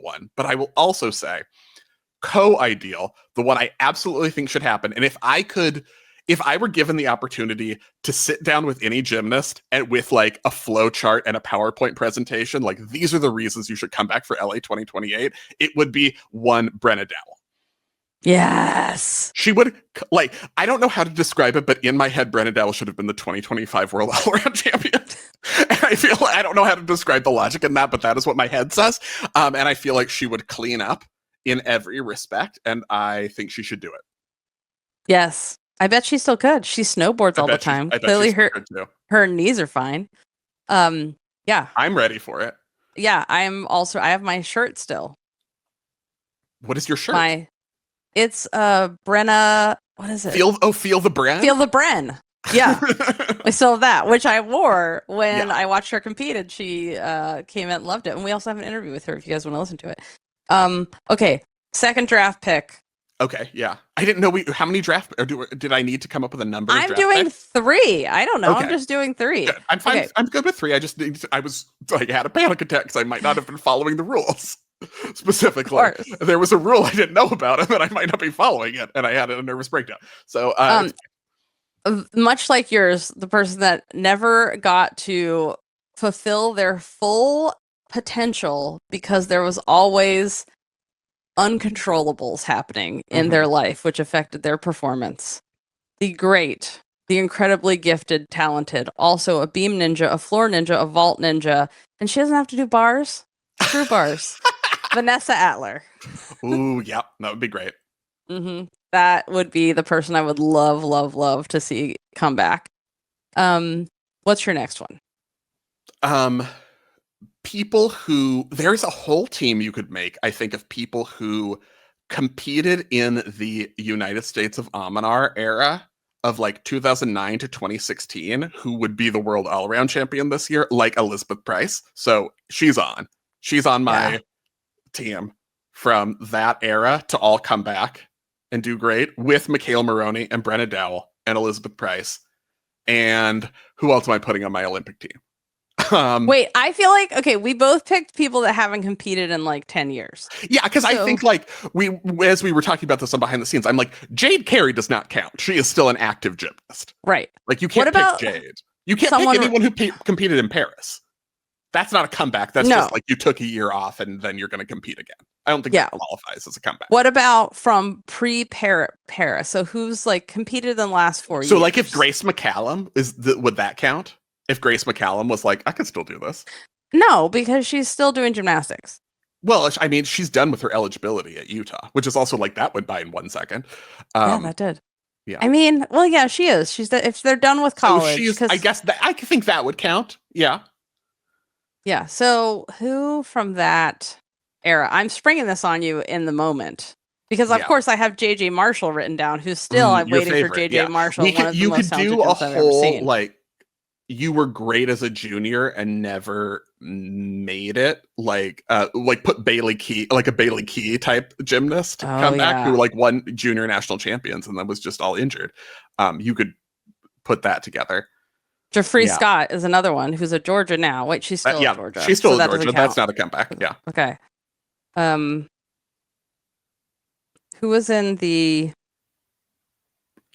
one. But I will also say, co-ideal, the one I absolutely think should happen, and if I were given the opportunity to sit down with any gymnast and with like a flow chart and a PowerPoint presentation, like these are the reasons you should come back for LA 2028, it would be one, Brenna Dowell. Yes. She would, like, I don't know how to describe it, but in my head, Brenna Dowell should have been the 2025 World All-Around Champion. And I don't know how to describe the logic in that, but that is what my head says. And I feel like she would clean up in every respect, and I think she should do it. Yes. I bet she still could. She snowboards all the time. Clearly her knees are fine. Yeah. I'm ready for it. Yeah, I have my shirt still. What is your shirt? It's Brenna, what is it? Feel the Bren? Feel the Bren. Yeah. I still have that, which I wore when Yeah. I watched her compete, and she came out and loved it. And we also have an interview with her if you guys want to listen to it. Okay, second draft pick. Okay, yeah. I didn't know how many draft or did I need to come up with a number? Of I'm draft doing picks? 3. I don't know. Okay. I'm just doing 3. Good. I'm fine. Okay. I'm good with 3. I just had a panic attack because I might not have been following the rules specifically. Of course. There was a rule I didn't know about and that I might not be following it, and I had a nervous breakdown. So, much like yours, the person that never got to fulfill their full potential because there was always uncontrollables happening in their life, which affected their performance. The great, the incredibly gifted, talented, also a beam ninja, a floor ninja, a vault ninja, and she doesn't have to do bars, true bars. Vanessa Atler. ooh, yeah, that would be great. That would be the person I would love, love, love to see come back. What's your next one? People who there's a whole team you could make, I think, of people who competed in the United States of Amanar era of like 2009 to 2016 who would be the world all-around champion this year, like Elizabeth Price. So she's on my team from that era to all come back and do great with Mikhail Maroney and Brenna Dowell and Elizabeth Price. And who else am I putting on my Olympic team? Wait, I feel like, okay, we both picked people that haven't competed in like 10 years. Yeah, because I think like as we were talking about this on behind the scenes, I'm like, Jade Carey does not count. She is still an active gymnast. Right. Like you can't pick Jade. You can't pick anyone who competed in Paris. That's not a comeback. That's just like you took a year off and then you're going to compete again. I don't think that qualifies as a comeback. What about from pre-Paris? So who's like competed in the last 4 years? So like if Grace McCallum would that count? If Grace McCallum was like, I could still do this. No, because she's still doing gymnastics. Well, I mean, she's done with her eligibility at Utah, which is also like that went by in 1 second. Yeah, that did. Yeah. I mean, well, yeah, she is. If they're done with college. So I guess I think that would count. Yeah. Yeah. So who from that era? I'm springing this on you in the moment. Because of course I have JJ Marshall written down, who's still I'm waiting for JJ Marshall. You could do a whole like you were great as a junior and never made it, like put Bailey Key, like a Bailey Key type gymnast come back who like won junior national champions and then was just all injured. You could put that together. Jeffrey Scott is another one who's at Georgia now. Wait, she's still at Georgia. She's still at Georgia. That's not a comeback. Yeah. Okay. Who was in the?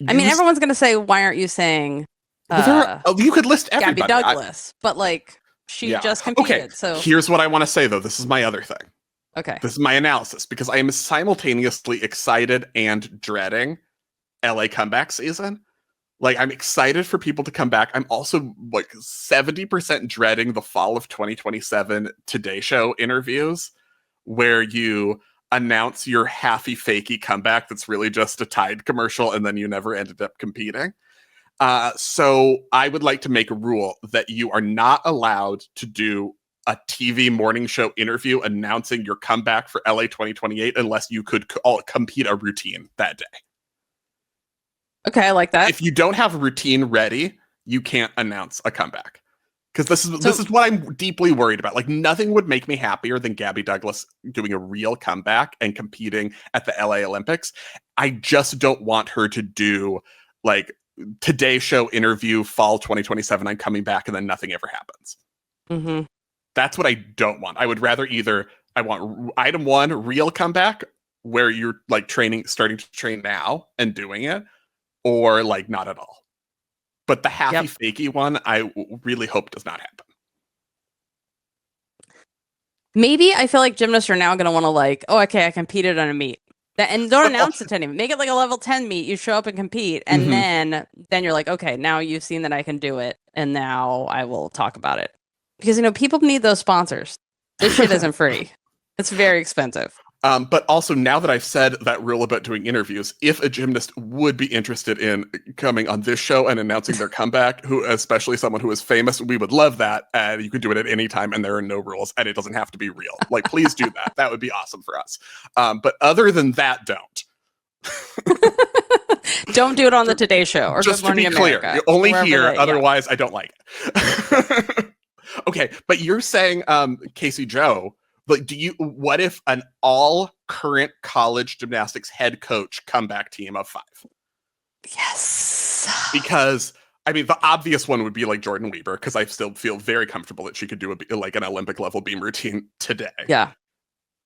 I mean, everyone's gonna say, "Why aren't you saying?" You could list everybody. Gabby Douglas, but like she just competed. Okay. So here's what I want to say, though. This is my other thing. Okay. This is my analysis because I am simultaneously excited and dreading LA comeback season. Like I'm excited for people to come back. I'm also like 70% dreading the fall of 2027 Today Show interviews where you announce your halfy fakey comeback that's really just a Tide commercial and then you never ended up competing. So I would like to make a rule that you are not allowed to do a TV morning show interview announcing your comeback for LA 2028 unless you could compete a routine that day. Okay, I like that. If you don't have a routine ready, you can't announce a comeback. Because this is what I'm deeply worried about. Like nothing would make me happier than Gabby Douglas doing a real comeback and competing at the LA Olympics. I just don't want her to do like Today Show interview fall 2027. I'm coming back and then nothing ever happens. Mm-hmm. That's what I don't want. I would rather I want item 1, real comeback where you're like starting to train now and doing it, or like not at all. But the halfy fakey one, I really hope does not happen. Maybe I feel like gymnasts are now going to want to like, oh, okay, I competed on a meet. And don't announce it to anyone. Make it like a level 10 meet. You show up and compete. And then you're like, okay, now you've seen that I can do it. And now I will talk about it. Because, people need those sponsors. This shit isn't free. It's very expensive. But also, now that I've said that rule about doing interviews, if a gymnast would be interested in coming on this show and announcing their comeback, especially someone who is famous, we would love that. And you could do it at any time, and there are no rules, and it doesn't have to be real. Like, please do that. That would be awesome for us. But other than that, don't. Don't do it on the Today Show or Just Good to be Morning clear, America. you're only wherever here, they- yeah. otherwise I don't like it. Okay, but you're saying, Casey Joe, like, what if an all current college gymnastics head coach comeback team of 5? Yes. Because I mean, the obvious one would be like Jordan Weber, because I still feel very comfortable that she could do like an Olympic level beam routine today. Yeah.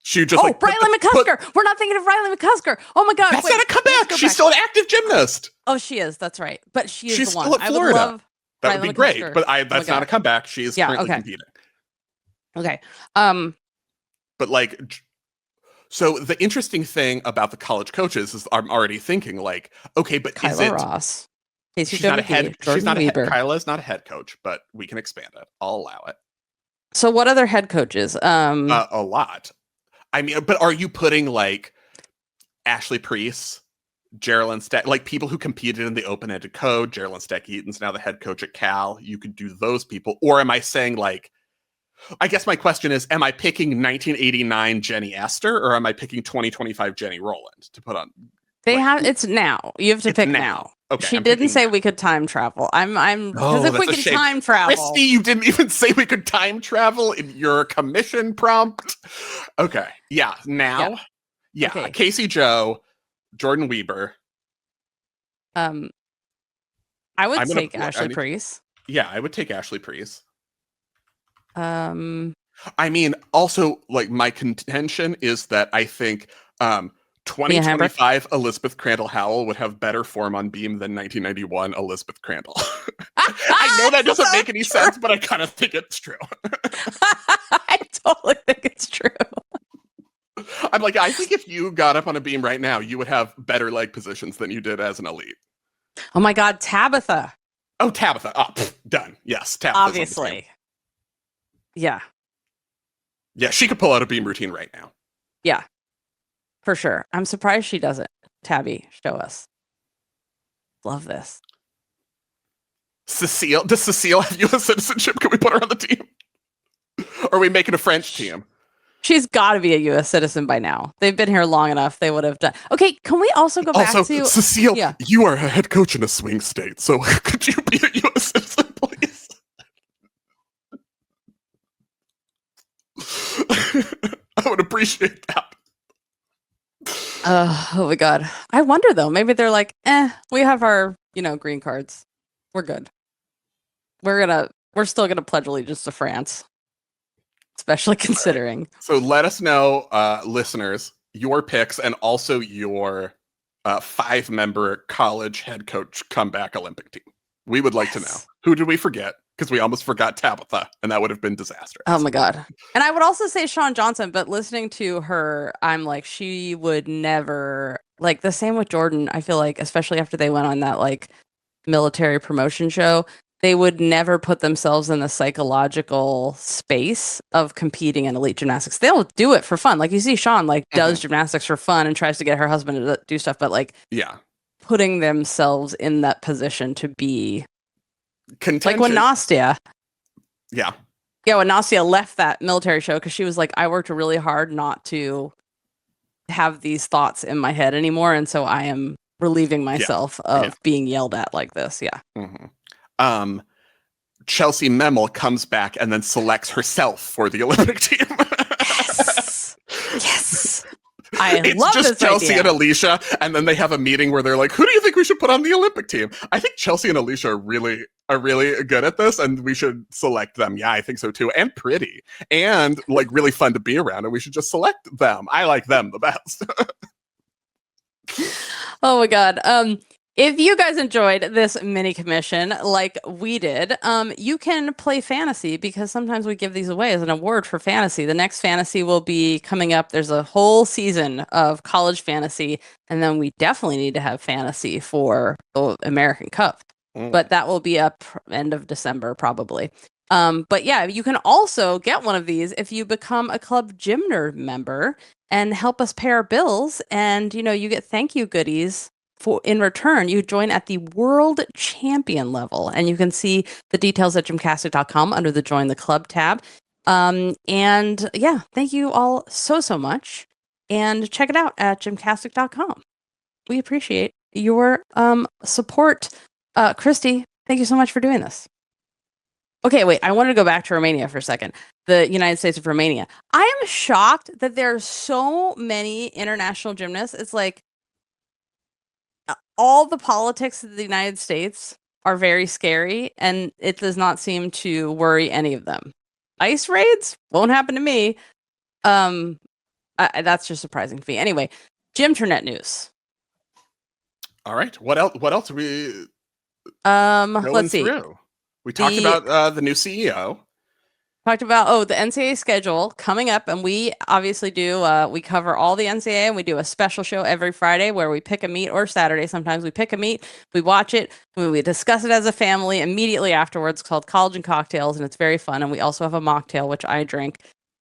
She would just Riley McCusker. We're not thinking of Riley McCusker. Oh my God. That's not a comeback. She's still an active gymnast. Oh, she is. That's right. But she's the one. Still at Florida. I would love that Riley would be McCusker. great. But that's not a comeback. She is currently competing. Okay. But like, so the interesting thing about the college coaches is I'm already thinking like, okay, but Kyla is it Ross? she's not a head. She's not a head. Kyla's not a head coach, but we can expand it. I'll allow it. So what other head coaches? A lot. I mean, but are you putting like Ashley Preece, Geraldine Steck, like people who competed in the open-ended code? Geraldine Steck-Eaton's now the head coach at Cal. You could do those people, or am I saying like? I guess my question is: am I picking 1989 Jenny Esther, or am I picking 2025 Jenny Rowland to put on? They have it's now. You have to pick now. Okay, she didn't say we could time travel. Because if we can time travel, Christy, you didn't even say we could time travel in your commission prompt. Okay, yeah, now, yeah. Okay. Casey Joe, Jordan Weber. I would take Ashley Preece. Yeah, I would take Ashley Preece. I mean, also, like my contention is that I think 2025 Elizabeth Crandall Howell would have better form on beam than 1991 Elizabeth Crandall. I know that doesn't make any sense, but I kind of think it's true. I totally think it's true. I'm like, I think if you got up on a beam right now, you would have better leg positions than you did as an elite. Oh my God, Tabitha. Oh, Tabitha. Oh, done. Yes, Tabitha. Obviously. Yeah. Yeah, she could pull out a beam routine right now. Yeah. For sure. I'm surprised she doesn't. Tabby, show us. Love this. Cecile. Does Cecile have U.S. citizenship? Can we put her on the team? Or are we making a French team? She's got to be a U.S. citizen by now. They've been here long enough. They would have done. Okay, can we also go back to Cecile? Yeah. You are a head coach in a swing state, so could you be a U.S. citizen, please? I would appreciate that. Oh my God. I wonder though, maybe they're like, we have our, green cards. We're good. We're still gonna pledge allegiance to France. Especially considering. Right. So let us know, listeners, your picks and also your 5-member college head coach comeback Olympic team. We would like to know. Who did we forget? Because we almost forgot Tabitha, and that would have been disastrous. Oh my God. And I would also say Shawn Johnson, but listening to her, I'm like, she would never, like the same with Jordan. I feel like, especially after they went on that like military promotion show, they would never put themselves in the psychological space of competing in elite gymnastics. They'll do it for fun. Like you see Shawn like does gymnastics for fun and tries to get her husband to do stuff, but like putting themselves in that position to be like when Nastia. Yeah, when Nastia left that military show because she was like, I worked really hard not to have these thoughts in my head anymore. And so I am relieving myself of being yelled at like this. Yeah. Mm-hmm. Chelsea Memel comes back and then selects herself for the Olympic team. Yes. I it's love just this Chelsea idea. and Alicia, and then they have a meeting where they're like, "Who do you think we should put on the Olympic team?" I think Chelsea and Alicia are really good at this, and we should select them. Yeah, I think so too. And pretty, and like really fun to be around, and we should just select them. I like them the best. Oh my God. If you guys enjoyed this mini commission like we did, you can play fantasy because sometimes we give these away as an award for fantasy. The next fantasy will be coming up. There's a whole season of college fantasy, and then we definitely need to have fantasy for the American Cup. But that will be up end of December probably. But yeah, you can also get one of these if you become a Club Gymner member and help us pay our bills, and you get thank you goodies. In return, you join at the world champion level, and you can see the details at gymcastic.com under the Join the Club tab. And yeah, thank you all so much. And check it out at gymcastic.com. We appreciate your support. Christy, thank you so much for doing this. Okay, wait, I wanted to go back to Romania for a second. The United States of Romania. I am shocked that there are so many international gymnasts. It's like all the politics of the United States are very scary, and it does not seem to worry any of them. ICE raids won't happen to me. That's just surprising to me. Anyway, Gymternet news. All right. What else? What else are we Let's see. through? We talked about the new CEO. Talked about the NCAA schedule coming up, and we obviously do. We cover all the NCAA, and we do a special show every Friday where we pick a meet, or Saturday. Sometimes we pick a meet, we watch it, we discuss it as a family immediately afterwards. It's called College and Cocktails, and it's very fun. And we also have a mocktail, which I drink.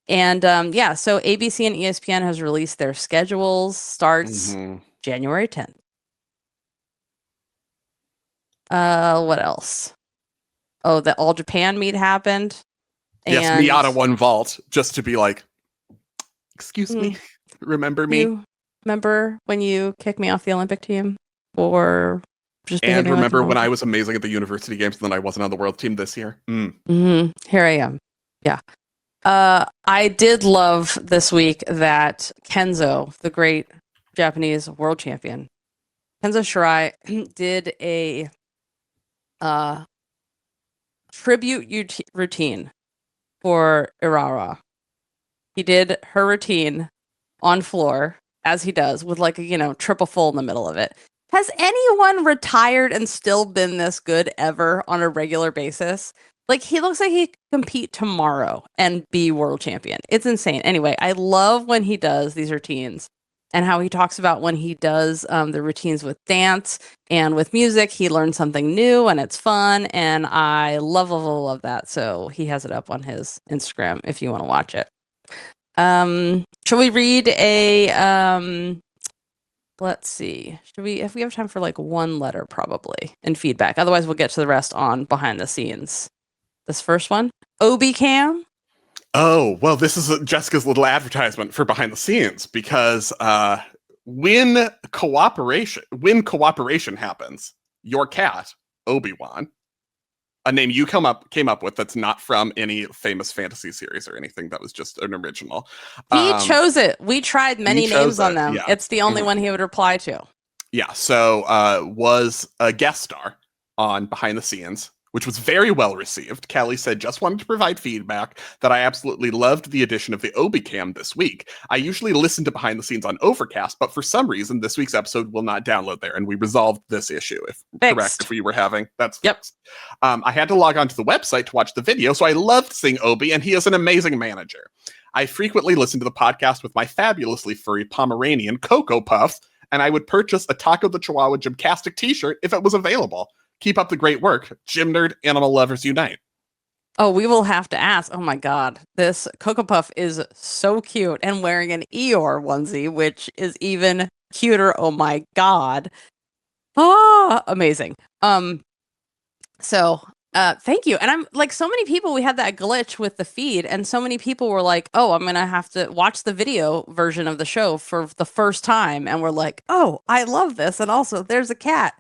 And so ABC and ESPN has released their schedules. Starts January 10th. What else? Oh, the All Japan meet happened. Yes, Miata won vault just to be like, excuse me, remember me? You remember when you kicked me off the Olympic team? Or just and remember when I was amazing at the university games and then I wasn't on the world team this year? Here I am. Yeah. I did love this week that Kenzo, the great Japanese world champion, Kenzo Shirai, did a tribute routine for Irara. He did her routine on floor, as he does, with like a triple full in the middle of it. Has anyone retired and still been this good ever on a regular basis? Like, he looks like he could compete tomorrow and be world champion. It's insane. Anyway, I love when he does these routines and how he talks about when he does the routines with dance and with music. He learns something new and it's fun. And I love that. So he has it up on his Instagram if you want to watch it. Shall we read a... let's see. If we have time for like one letter, probably, and feedback. Otherwise, we'll get to the rest on behind the scenes. This first one, Obi Cam. Oh, well, this is Jessica's little advertisement for behind the scenes, because when cooperation happens, your cat, Obi-Wan, a name you came up with that's not from any famous fantasy series or anything, that was just an original. He chose it. We tried many names on them. Yeah. It's the only one he would reply to. Yeah, so was a guest star on Behind the Scenes, which was very well received. Kelly said, just wanted to provide feedback that I absolutely loved the addition of the Obi Cam this week. I usually listen to Behind the Scenes on Overcast, but for some reason, this week's episode will not download there. And we resolved this issue, if we were having. That's fixed. I had to log on to the website to watch the video, so I loved seeing Obi, and he is an amazing manager. I frequently listen to the podcast with my fabulously furry Pomeranian, Cocoa Puff, and I would purchase a Taco the Chihuahua Gymcastic t-shirt if it was available. Keep up the great work. Gym nerd, animal lovers unite. Oh, we will have to ask. Oh my God. This Cocoa Puff is so cute and wearing an Eeyore onesie, which is even cuter. Oh my God. Oh, amazing. So thank you. And I'm like, so many people, we had that glitch with the feed, and so many people were like, oh, I'm going to have to watch the video version of the show for the first time. And we're like, oh, I love this. And also there's a cat.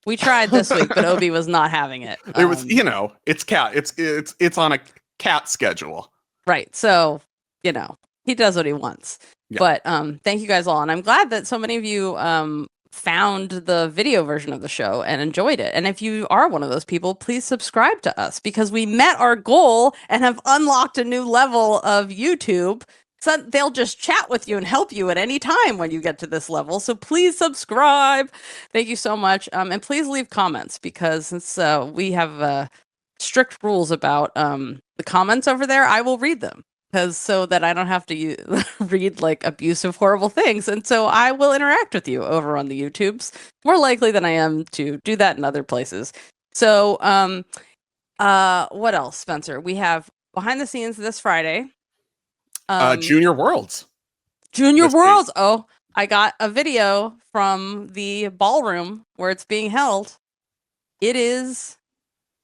We tried this week, but Obi was not having it. There was, it's cat. It's on a cat schedule. Right. So, he does what he wants. Yeah. But thank you guys all. And I'm glad that so many of you found the video version of the show and enjoyed it. And if you are one of those people, please subscribe to us, because we met our goal and have unlocked a new level of YouTube. So they'll just chat with you and help you at any time when you get to this level. So please subscribe. Thank you so much. And please leave comments, because since we have strict rules about the comments over there, I will read them, so that I don't have to read like abusive, horrible things. And so I will interact with you over on the YouTubes, more likely than I am to do that in other places. So what else, Spencer? We have behind the scenes this Friday. Junior Worlds. Junior Worlds. Week. Oh, I got a video from the ballroom where it's being held. It is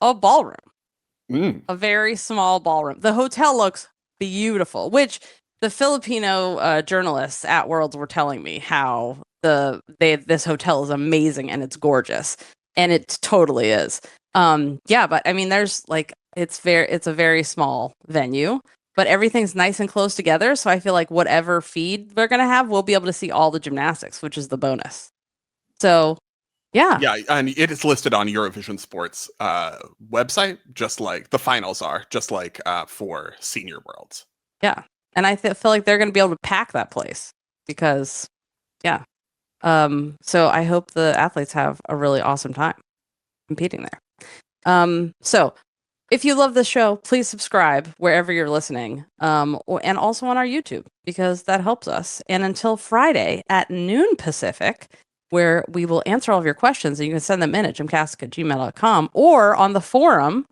a ballroom, a very small ballroom. The hotel looks beautiful, which the Filipino journalists at Worlds were telling me how this hotel is amazing and it's gorgeous, and it totally is. But I mean, there's like it's a very small venue, but everything's nice and close together. So I feel like whatever feed we're gonna have, we'll be able to see all the gymnastics, which is the bonus. So Yeah, and it is listed on Eurovision Sports website, just like the finals are, just like for Senior Worlds. Yeah, and I feel like they're going to be able to pack that place because, yeah. So I hope the athletes have a really awesome time competing there. So if you love the show, please subscribe wherever you're listening, and also on our YouTube because that helps us. And until Friday at noon Pacific, where we will answer all of your questions, and you can send them in at gymcastic@gmail.com or on the forum.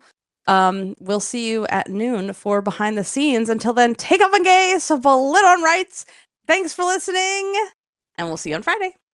We'll see you at noon for Behind the Scenes. Until then, take off on gaze, so lit on rights. Thanks for listening, and we'll see you on Friday.